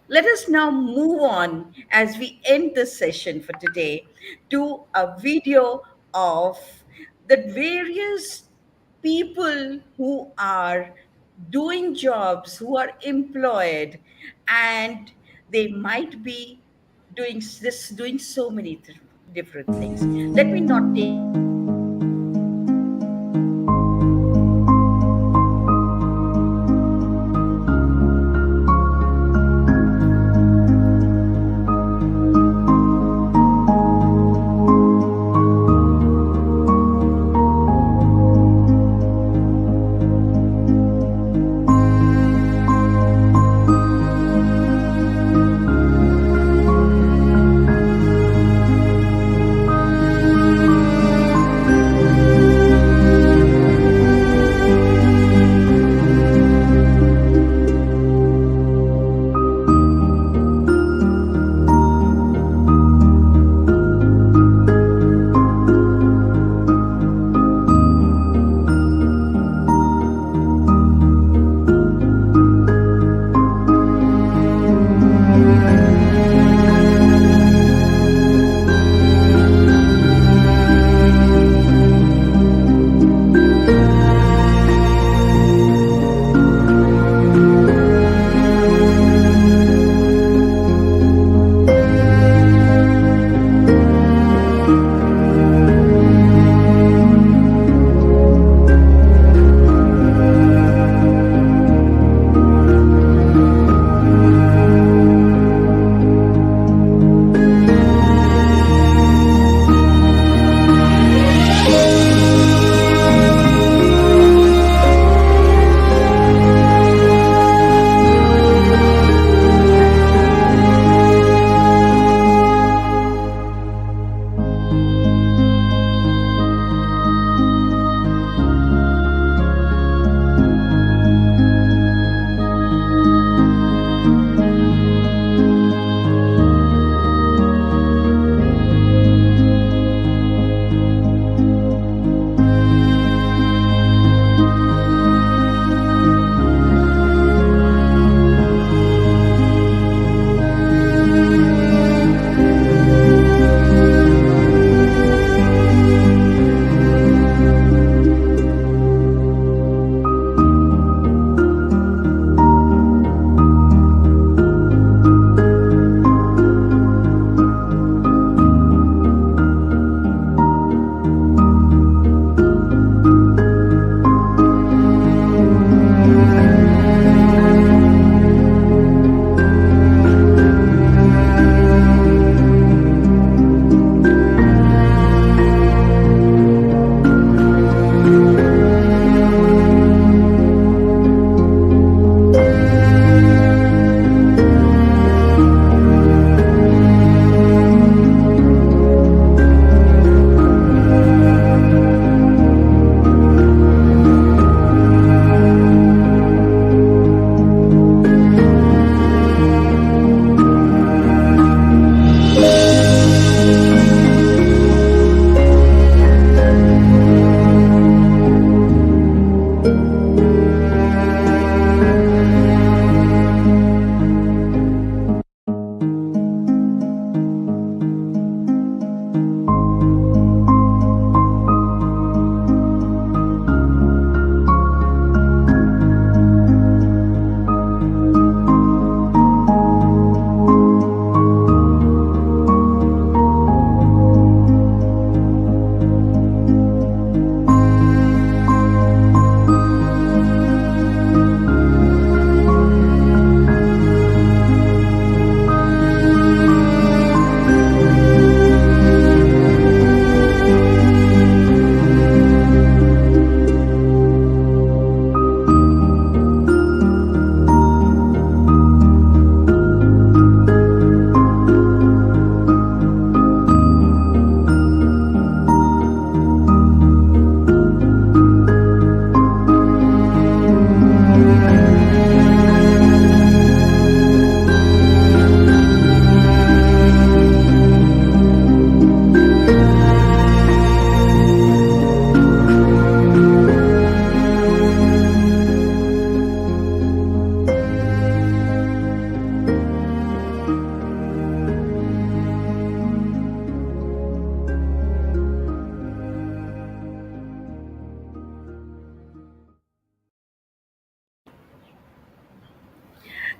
Let us now move on as we end the session for today to a video of the various people who are doing jobs, who are employed, and they might be doing so many different things. Let me not take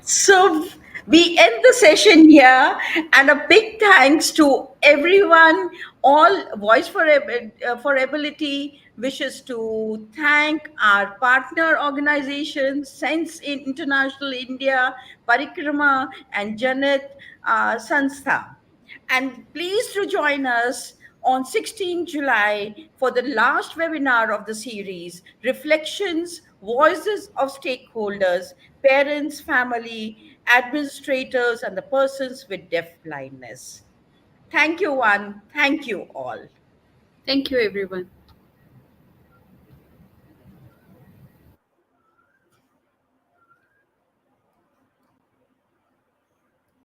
So we end the session here, and a big thanks to everyone. All Voice for Ability wishes to thank our partner organizations, Sense in International India, Parikrama, and Janhit Sanstha. And please to join us on 16 July for the last webinar of the series, Reflections, Voices of Stakeholders, Parents, Family, Administrators, and the persons with deaf blindness. Thank you, one. Thank you all. Thank you, everyone.